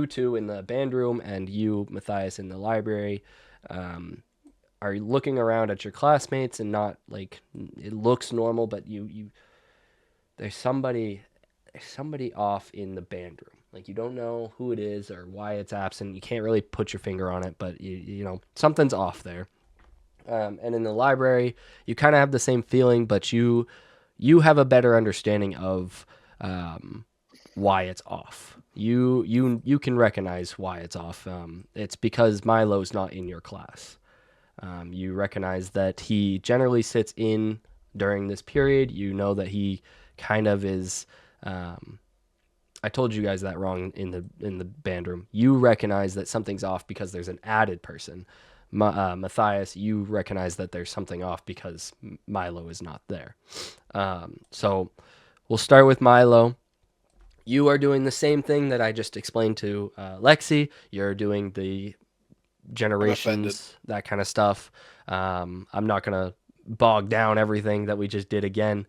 two in the band room and you, Mathias, in the library, are looking around at your classmates, and not like it looks normal, but there's somebody off in the band room. Like, you don't know who it is or why it's absent. You can't really put your finger on it, but you know something's off there. And in the library, you kind of have the same feeling, but you have a better understanding of why it's off. You can recognize why it's off. It's because Milo's not in your class. You recognize that he generally sits in during this period. You know that he kind of is. I told you guys that wrong in the band room. You recognize that something's off because there's an added person. Mathias, you recognize that there's something off because Milo is not there. So we'll start with Milo. You are doing the same thing that I just explained to Lexxi. You're doing the I'm offended. generations, that kind of stuff. I'm not going to bog down everything that we just did again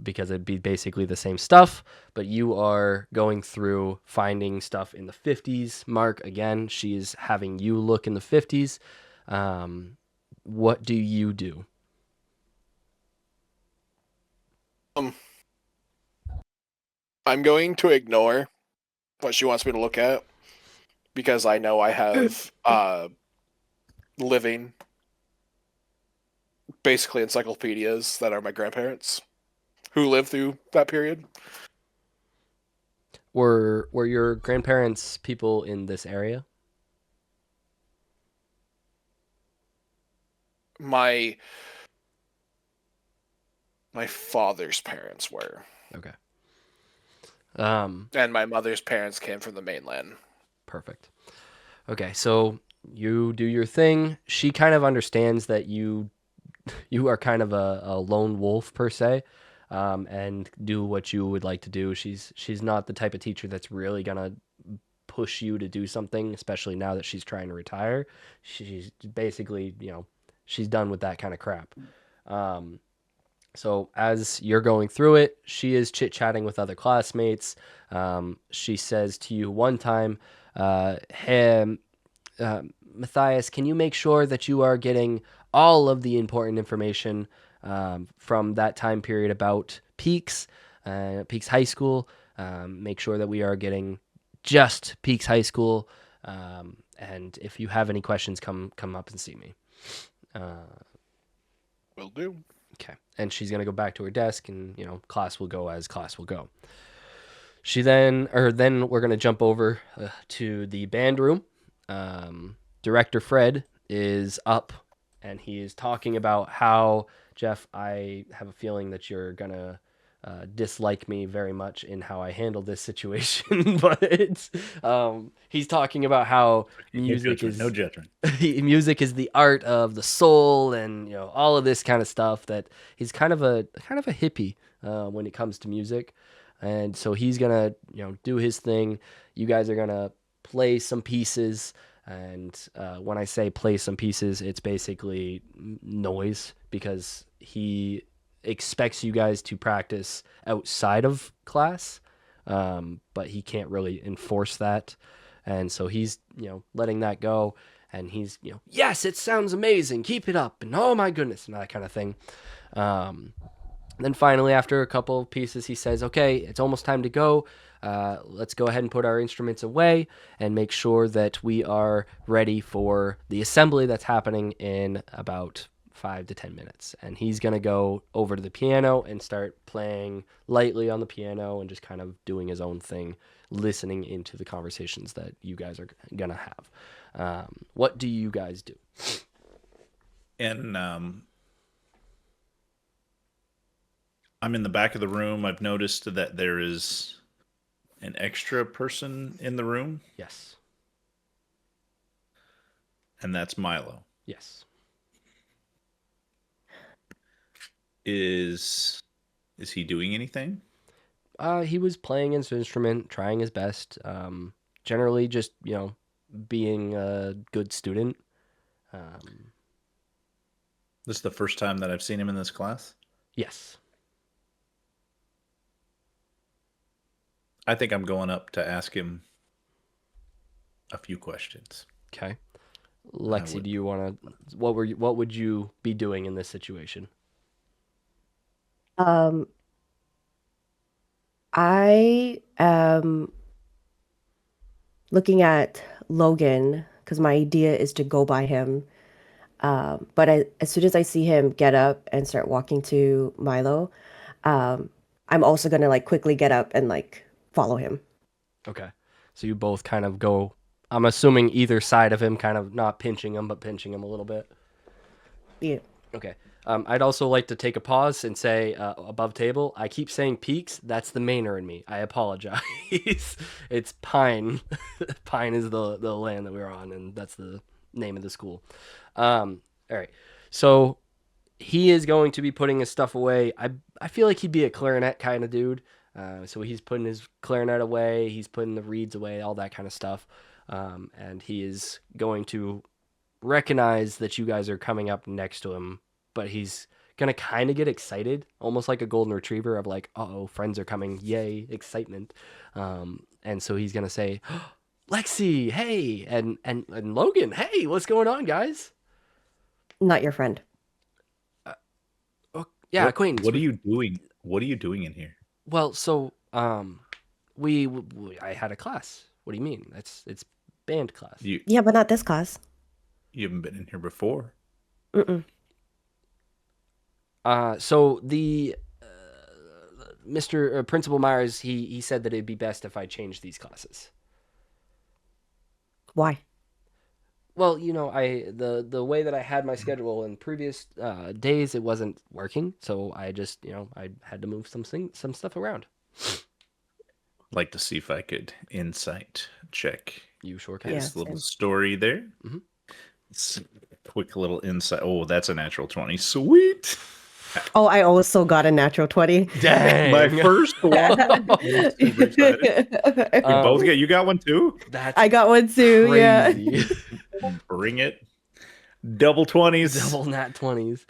because it'd be basically the same stuff. But you are going through finding stuff in the 50s. Mark, again, she is having you look in the 50s. What do you do? Um, I'm going to ignore what she wants me to look at because I know I have living basically encyclopedias that are my grandparents who lived through that period. Were your grandparents people in this area? My my father's parents were, Okay. and my mother's parents came from the mainland. Perfect. Okay, so you do your thing. She kind of understands that you are kind of a lone wolf per se, and do what you would like to do. She's not the type of teacher that's really gonna push you to do something, especially now that she's trying to retire. She's basically, she's done with that kind of crap. Um, so as you're going through it, she is chit chatting with other classmates. She says to you one time, "Hey, Mathias, can you make sure that you are getting all of the important information from that time period about Peaks, Peaks High School? Make sure that we are getting just Peaks High School. And if you have any questions, come up and see me." Will do. Okay. And she's going to go back to her desk, and, class will go as class will go. Then we're going to jump over to the band room. Director Fred is up, and he is talking about how, Jeff, I have a feeling that you're going to dislike me very much in how I handle this situation. But he's talking about how music is No judgment. music is the art of the soul, and all of this kind of stuff. That he's kind of a hippie when it comes to music, and so he's gonna do his thing. You guys are gonna play some pieces, and when I say play some pieces, it's basically noise, because he expects you guys to practice outside of class, but he can't really enforce that. And so he's, letting that go. And he's, yes, it sounds amazing. Keep it up. And oh my goodness, and that kind of thing. Then finally, after a couple of pieces, he says, okay, it's almost time to go. Let's go ahead and put our instruments away and make sure that we are ready for the assembly that's happening in about 5 to 10 minutes. And he's going to go over to the piano and start playing lightly on the piano and just kind of doing his own thing, listening into the conversations that you guys are going to have. What do you guys do? And I'm in the back of the room. I've noticed that there is an extra person in the room, Yes. and that's Milo. Yes. Is he doing anything? He was playing his instrument, trying his best. Generally, just being a good student. This is the first time that I've seen him in this class. Yes. I think I'm going up to ask him a few questions. Okay. Lexxi, do you want to? What would you be doing in this situation? I am looking at Logan because my idea is to go by him. But as soon as I see him get up and start walking to Milo, um, I'm also gonna like quickly get up and like follow him. Okay. So you both kind of go, I'm assuming either side of him, kind of not pinching him, but pinching him a little bit. Yeah. Okay. I'd also like to take a pause and say, above table, I keep saying peaks. That's the Mainer in me. I apologize. It's Pine. Pine is the land that we're on, and that's the name of the school. All right. So he is going to be putting his stuff away. I feel like he'd be a clarinet kind of dude. So he's putting his clarinet away. He's putting the reeds away, all that kind of stuff. And he is going to recognize that you guys are coming up next to him, but he's gonna kind of get excited, almost like a golden retriever of like, uh-oh, friends are coming, yay, excitement. And so he's gonna say, Lexxi, hey, and Logan, hey, what's going on, guys? Not your friend. Oh, yeah, acquaintance. What are you doing? What are you doing in here? Well, so I had a class. What do you mean? It's band class. Yeah, but not this class. You haven't been in here before. Mm-mm. So the Mr. Principal Myers, he said that it'd be best if I changed these classes. Why? Well, you know, the way that I had my schedule in previous days, it wasn't working, so I just, you know, I had to move some stuff around. Like to see if I could insight check You sure can. his Yeah, little same. story there. Mhm. Quick little insight. Oh, that's a natural 20. Sweet. Oh, I also got a natural 20. Dang. My first one. I'm super excited. You got one too? That's I got one too, crazy. Bring it. Double 20s. Double nat 20s.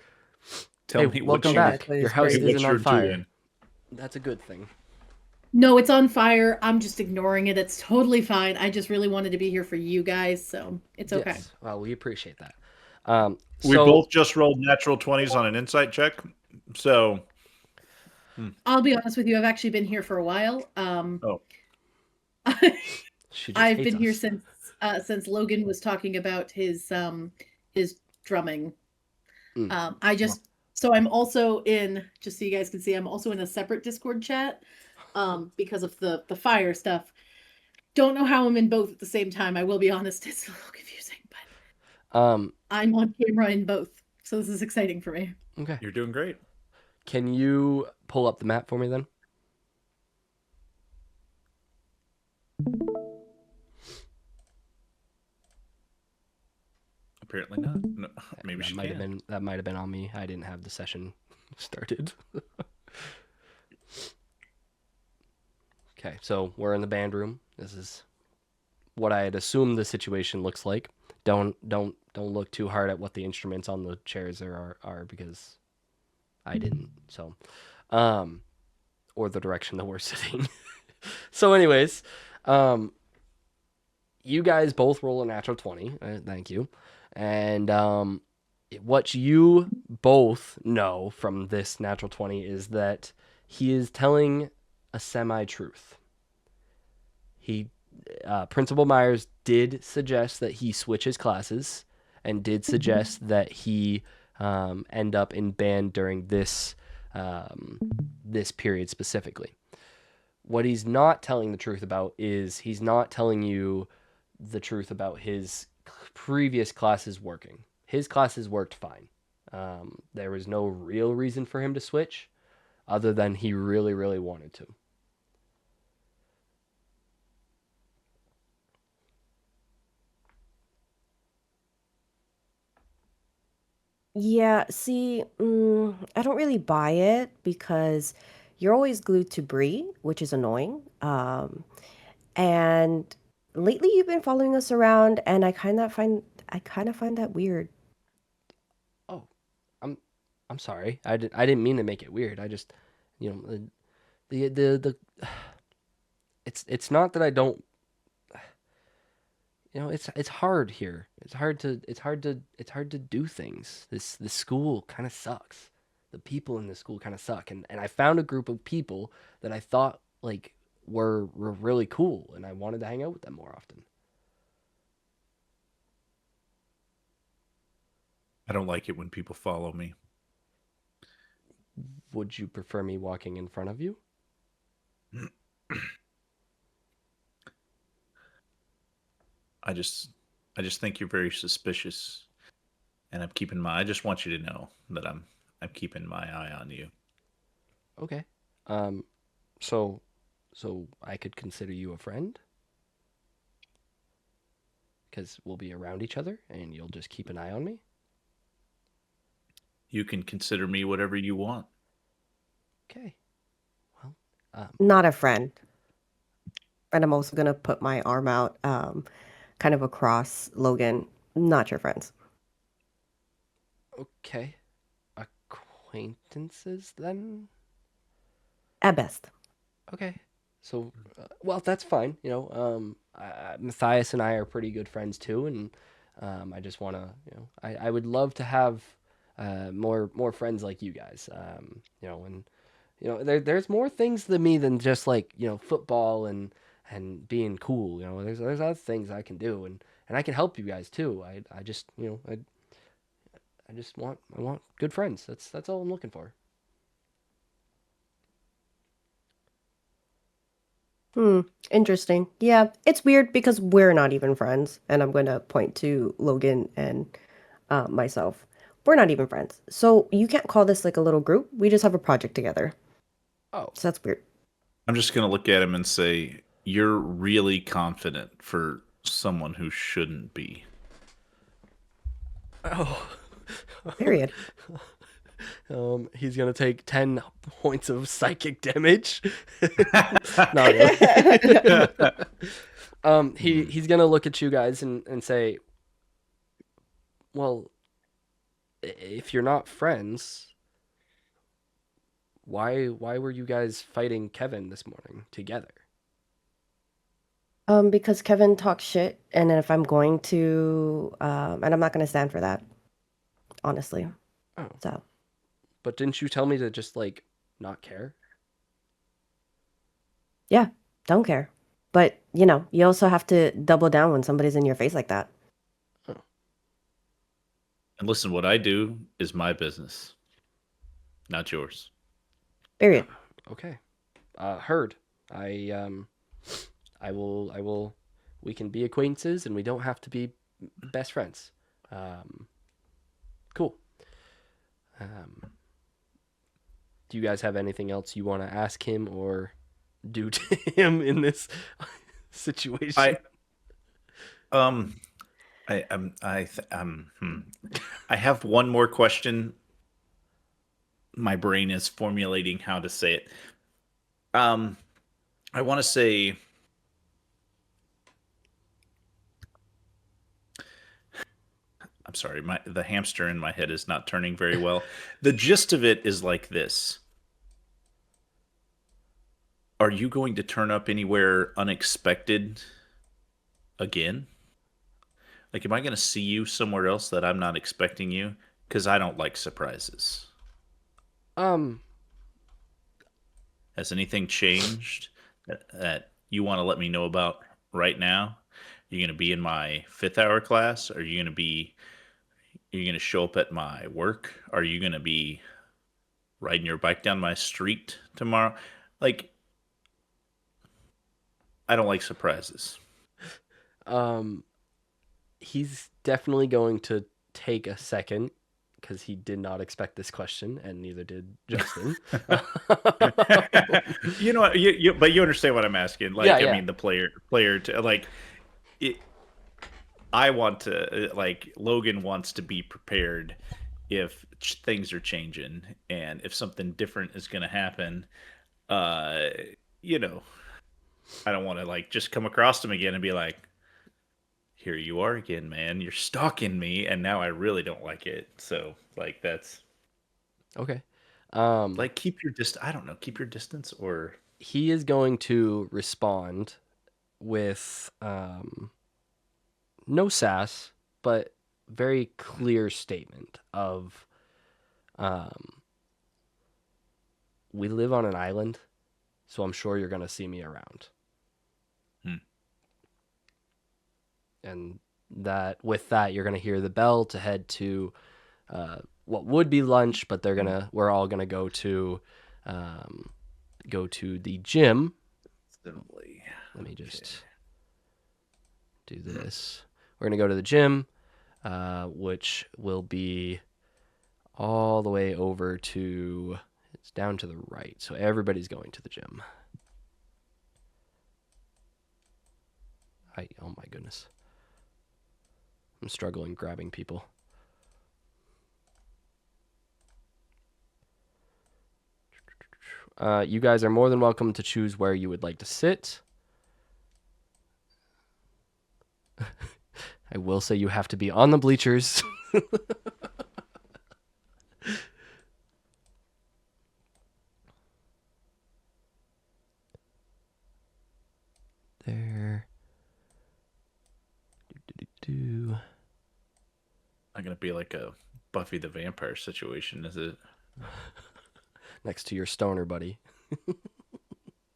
Tell me what welcome you, back. That is Your house crazy. what isn't you're on fire. doing. That's a good thing. No, it's on fire. I'm just ignoring it. It's totally fine. I just really wanted to be here for you guys, so it's okay. Yes. Well, we appreciate that. We both just rolled natural 20s on an insight check. So I'll be honest with you. I've actually been here for a while. Oh. She just I've hates been here us. since Logan was talking about his drumming. Mm. So I'm also in, just so you guys can see, I'm also in a separate Discord chat because of the fire stuff. Don't know how I'm in both at the same time. I will be honest, it's a little confusing, but I'm on camera in both, so this is exciting for me. Okay. You're doing great. Can you pull up the map for me then? Apparently not. No, maybe that she might have can. been on me. I didn't have the session started. Okay, so we're in the band room. This is what I had assumed the situation looks like. Don't look too hard at what the instruments on the chairs there are because I didn't. So, or the direction that we're sitting. So, anyways, you guys both roll a natural 20. Thank you. And what you both know from this natural 20 is that he is telling a semi-truth. Principal Myers did suggest that he switch his classes and did suggest that he end up in band during this period specifically. What he's not telling the truth about is he's not telling you the truth about his previous classes working. His classes worked fine. There was no real reason for him to switch other than he really, really wanted to. Yeah, see, I don't really buy it because you're always glued to Bree, which is annoying. And lately you've been following us around, and I kind of find that weird. Oh, I'm sorry. I didn't mean to make it weird. I just, you know, the it's not that I don't, you know, it's hard here. It's hard to do things. This school kind of sucks. The people in this school kind of suck, and I found a group of people that I thought like were really cool, and I wanted to hang out with them more often. I don't like it when people follow me. Would you prefer me walking in front of you? I just I just think you're very suspicious, and I just want you to know that I'm keeping my eye on you. Okay. Um, so, so I could consider you a friend because we'll be around each other and you'll just keep an eye on me. You can consider me whatever you want. Okay. Well, Not a friend. And I'm also gonna put my arm out, kind of across Logan. Not your friends. okay. Acquaintances then? At best. Okay. So, well, that's fine. Matthias and I are pretty good friends too, and I just want to, I would love to have more friends like you guys. And there's more things to me than just like football and being cool. There's other things I can do, and I can help you guys too. I just I want good friends. That's all I'm looking for. Hmm. Interesting. Yeah, it's weird because we're not even friends, and I'm gonna point to Logan and myself. We're not even friends, so you can't call this like a little group. We just have a project together. Oh, So that's weird. I'm just gonna look at him and say, "You're really confident for someone who shouldn't be." oh. Period. He's gonna take 10 points of psychic damage. Not really. He's gonna look at you guys and say, "Well, if you're not friends, why were you guys fighting Kevin this morning together?" Because Kevin talks shit, and then if I'm going to, and I'm not gonna stand for that, honestly. Oh, So but didn't you tell me to just like not care? yeah, don't care. But you also have to double down when somebody's in your face like that. Oh, And listen, what I do is my business, not yours. Period. okay. Heard. I I will. We can be acquaintances, and we don't have to be best friends. Um, cool. Um, do you guys have anything else you want to ask him or do to him in this situation? I um I have one more question. My brain is formulating how to say it. Um, I want to say, I'm sorry, the hamster in my head is not turning very well. The gist of it is like this. Are you going to turn up anywhere unexpected again? Like, am I going to see you somewhere else that I'm not expecting you? Because I don't like surprises. Um, Has anything changed that you want to let me know about right now? You're going to be in my 5th hour class? Are you going to show up at my work? Are you going to be riding your bike down my street tomorrow? Like, I don't like surprises. um, he's definitely going to take a second because he did not expect this question, and neither did Justin. You know what? But you understand what I'm asking. Yeah, Like, I yeah. mean, the player to like it. I want to like Logan wants to be prepared if things are changing and if something different is going to happen. Uh, you know, I don't want to like just come across him again and be like, "Here you are again, man. You're stalking me," and now I really don't like it. So, like, that's Okay. Um, like keep your distance. I don't know, keep your distance or he is going to respond with no sass, but very clear statement of um, we live on an island, so I'm sure you're going to see me around. Hmm. And that with that, you're going to hear the bell to head to what would be lunch, but we're all gonna go to the gym. Simply. Let me just do this. We're gonna go to the gym, which will be all the way over to, it's down to the right. So everybody's going to the gym. Oh my goodness. I'm struggling grabbing people. You guys are more than welcome to choose where you would like to sit. I will say you have to be on the bleachers. There. Not gonna be like a Buffy the Vampire situation, is it? Next to your stoner buddy.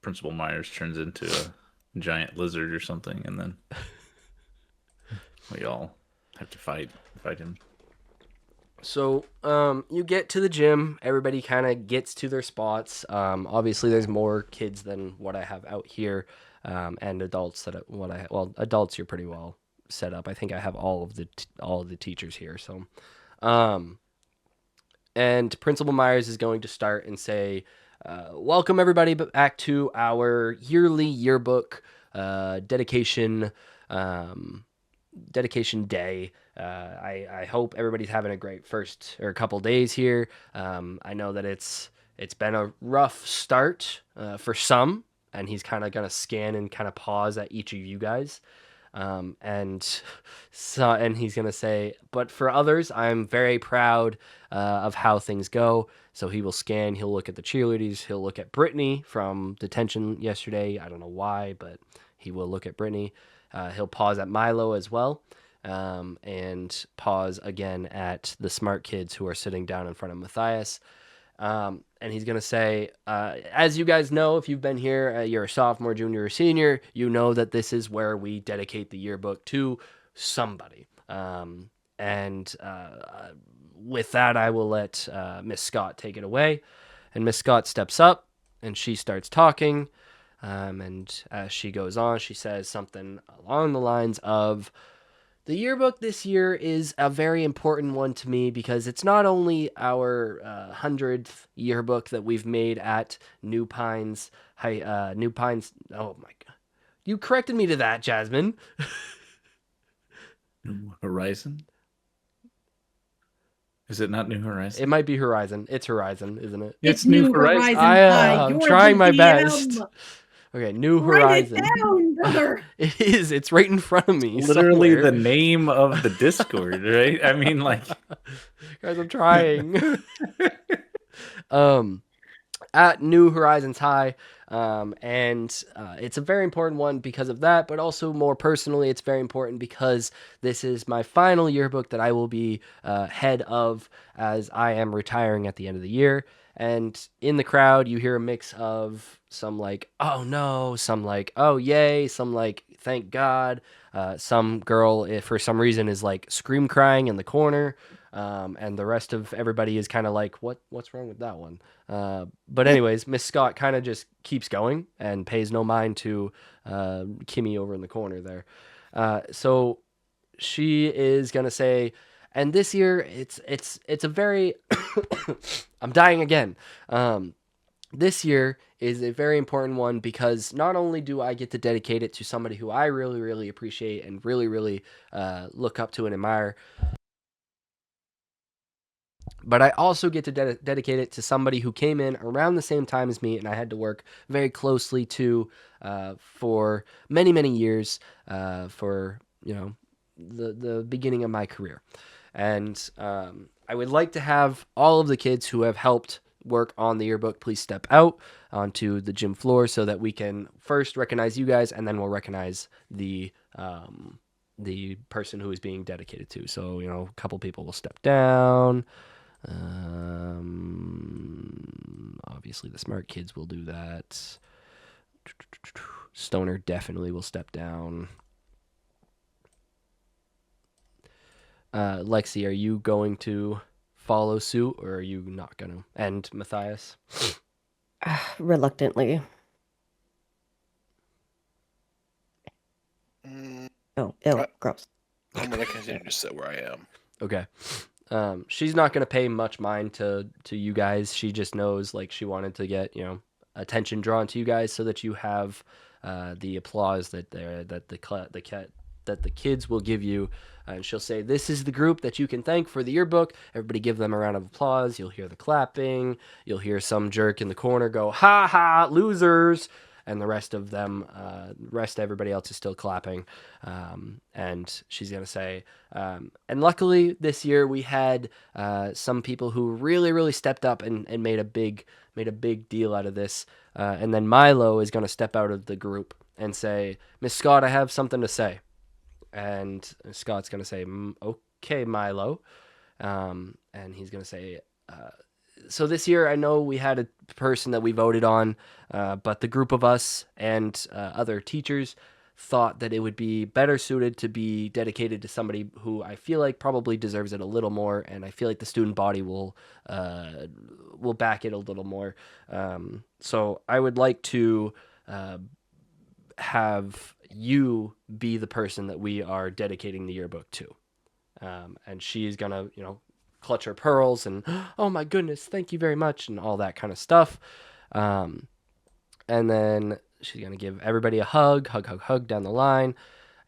Principal Myers turns into a giant lizard or something, and then we all have to fight him. So, you get to the gym. Everybody kind of gets to their spots. Obviously, there's more kids than what I have out here, and adults adults you're pretty well set up. I think I have all of the teachers here. So, and Principal Myers is going to start and say, "Welcome everybody back to our yearly yearbook dedication." Dedication day. I hope everybody's having a great first or couple days here. I know that it's been a rough start for some, and he's kind of gonna scan and kind of pause at each of you guys, and he's gonna say, but for others, I'm very proud of how things go. So he will scan. He'll look at the cheerleaders. He'll look at Brittany from detention yesterday. I don't know why, but he will look at Brittany. He'll pause at Milo as well, and pause again at the smart kids who are sitting down in front of Mathias. And he's going to say, as you guys know, if you've been here, you're a sophomore, junior, or senior, you know that this is where we dedicate the yearbook to somebody. And with that, I will let Miss Scott take it away. And Miss Scott steps up, and she starts talking. And as she goes on, she says something along the lines of, the yearbook this year is a very important one to me because it's not only our 100th yearbook that we've made at New Pines. New Pines. Oh my God. You corrected me to that, Jasmine. New Horizon? Is it not New Horizon? It might be Horizon. It's Horizon, isn't it? It's New Horizon. I'm trying my best. Okay, New Horizon. Write it down, brother. It is. It's right in front of me. Literally somewhere. the name of the Discord, right? I mean, like, guys, I'm trying. At New Horizons High, and it's a very important one because of that, but also more personally, it's very important because this is my final yearbook that I will be head of, as I am retiring at the end of the year. And in the crowd, you hear a mix of some like, oh no, some like, oh yay, some like, thank God. Some girl, if for some reason, is like scream crying in the corner. And the rest of everybody is kind of like, what's wrong with that one? But anyways, Miss Scott kind of just keeps going and pays no mind to Kimmy over in the corner there. So she is going to say, and this year, it's a very... I'm dying again. This year is a very important one because not only do I get to dedicate it to somebody who I really, really appreciate and really, really look up to and admire, but I also get to dedicate it to somebody who came in around the same time as me and I had to work very closely to for many, many years for, the beginning of my career. And I would like to have all of the kids who have helped work on the yearbook please step out onto the gym floor so that we can first recognize you guys and then we'll recognize the person who is being dedicated to. So, a couple people will step down. Obviously the smart kids will do that. Stoner definitely will step down. Lexxi, are you going to follow suit, or are you not gonna? And Mathias? Reluctantly. Mm, Oh, ew, I- gross. I'm gonna continue to sit where I am. Okay. She's not gonna pay much mind to you guys. She just knows, like, she wanted to get, you know, attention drawn to you guys so that you have the applause that the kids will give you. And she'll say, "This is the group that you can thank for the yearbook." Everybody give them a round of applause. You'll hear the clapping. You'll hear some jerk in the corner go, "Ha ha, losers!" And the rest of them, everybody else is still clapping. And she's gonna say, and luckily this year we had some people who really, really stepped up and made a big deal out of this. And then Milo is gonna step out of the group and say, "Miss Scott, I have something to say." And Scott's gonna say, "Okay, Milo," and he's gonna say, "So this year, I know we had a person that we voted on, but the group of us and other teachers thought that it would be better suited to be dedicated to somebody who I feel like probably deserves it a little more, and I feel like the student body will back it a little more. So I would like to have you be the person that we are dedicating the yearbook to." And she's gonna, you know, clutch her pearls and, "Oh my goodness, thank you very much," and all that kind of stuff. And then she's gonna give everybody a hug down the line.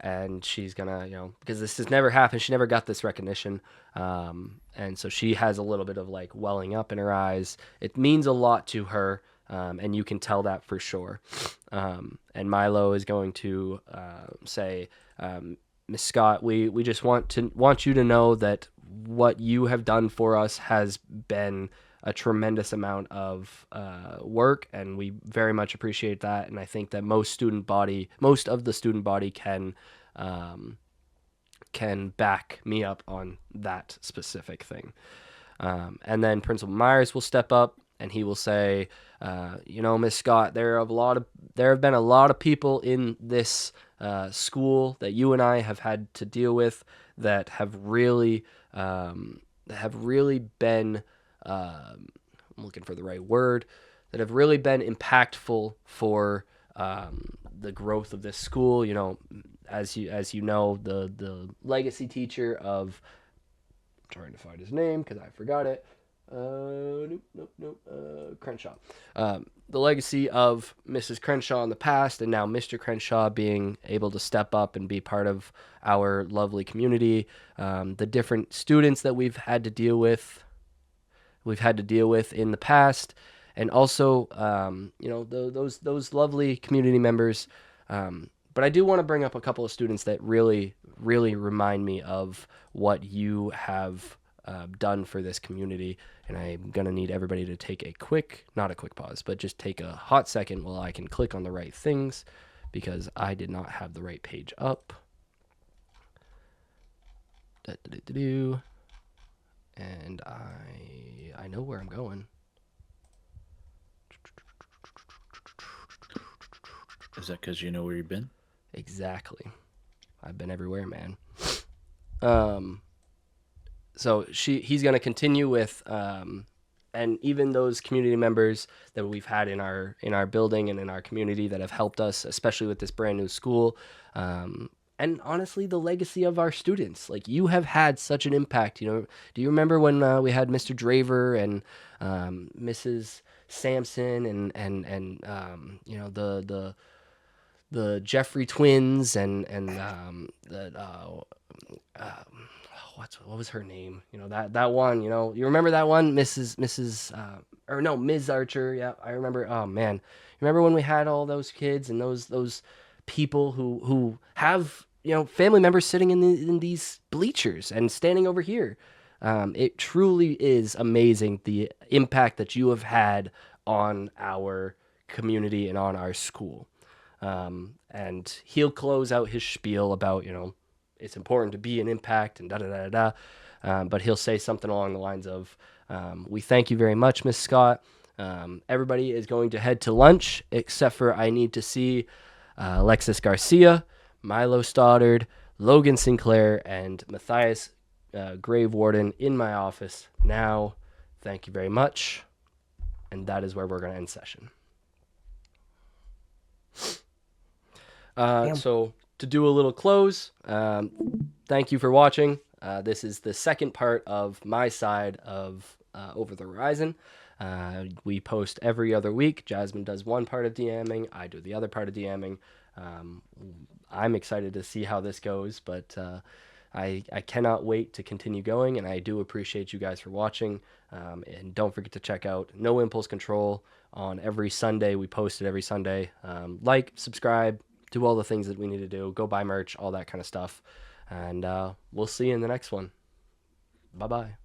And she's gonna, you know, because this has never happened, she never got this recognition. And so she has a little bit of like welling up in her eyes. It means a lot to her. And you can tell that for sure. And Milo is going to say, "Miss Scott, we just want you to know that what you have done for us has been a tremendous amount of work, and we very much appreciate that. And I think that most of the student body can back me up on that specific thing." And then Principal Myers will step up and he will say, "You know, Miss Scott, there have been a lot of people in this school that you and I have had to deal with that have really been, I'm looking for the right word, that have really been impactful for the growth of this school. You know, as you know, the legacy teacher of," I'm trying to find his name because I forgot it. Crenshaw. The legacy of Mrs. Crenshaw in the past, and now Mr. Crenshaw being able to step up and be part of our lovely community. The different students that we've had to deal with in the past, and also, you know, those lovely community members. But I do want to bring up a couple of students that really, really remind me of what you have done for this community. And I'm going to need everybody to take not a quick pause, but just take a hot second while I can click on the right things, because I did not have the right page up. And I know where I'm going. Is that because you know where you've been? Exactly. I've been everywhere, man. So he's going to continue with, and even those community members that we've had in our building and in our community that have helped us, especially with this brand new school, and honestly, the legacy of our students. Like, you have had such an impact. You know, do you remember when we had Mr. Draver and Mrs. Sampson and you know, the Jeffrey twins and what was her name? You know, that one, you know, you remember that one, Ms. Archer. Yeah, I remember. Oh man, you remember when we had all those kids and those people who have, you know, family members sitting in these bleachers and standing over here. It truly is amazing the impact that you have had on our community and on our school. And he'll close out his spiel about, you know, it's important to be an impact and da-da-da-da. But he'll say something along the lines of, "We thank you very much, Miss Scott. Everybody is going to head to lunch, except for I need to see Alexis Garcia, Milo Stoddard, Logan Sinclair, and Mathias Grave Warden in my office now. Thank you very much. And that is where we're going to end session. Damn. So to do a little close, thank you for watching. This is the second part of my side of Over the Horizon. We post every other week. Jasmine does one part of DMing. I do the other part of DMing. I'm excited to see how this goes, but I cannot wait to continue going, and I do appreciate you guys for watching. And don't forget to check out No Impulse Control on every Sunday. We post it every Sunday. Like, subscribe, do all the things that we need to do. Go buy merch, all that kind of stuff. And we'll see you in the next one. Bye-bye.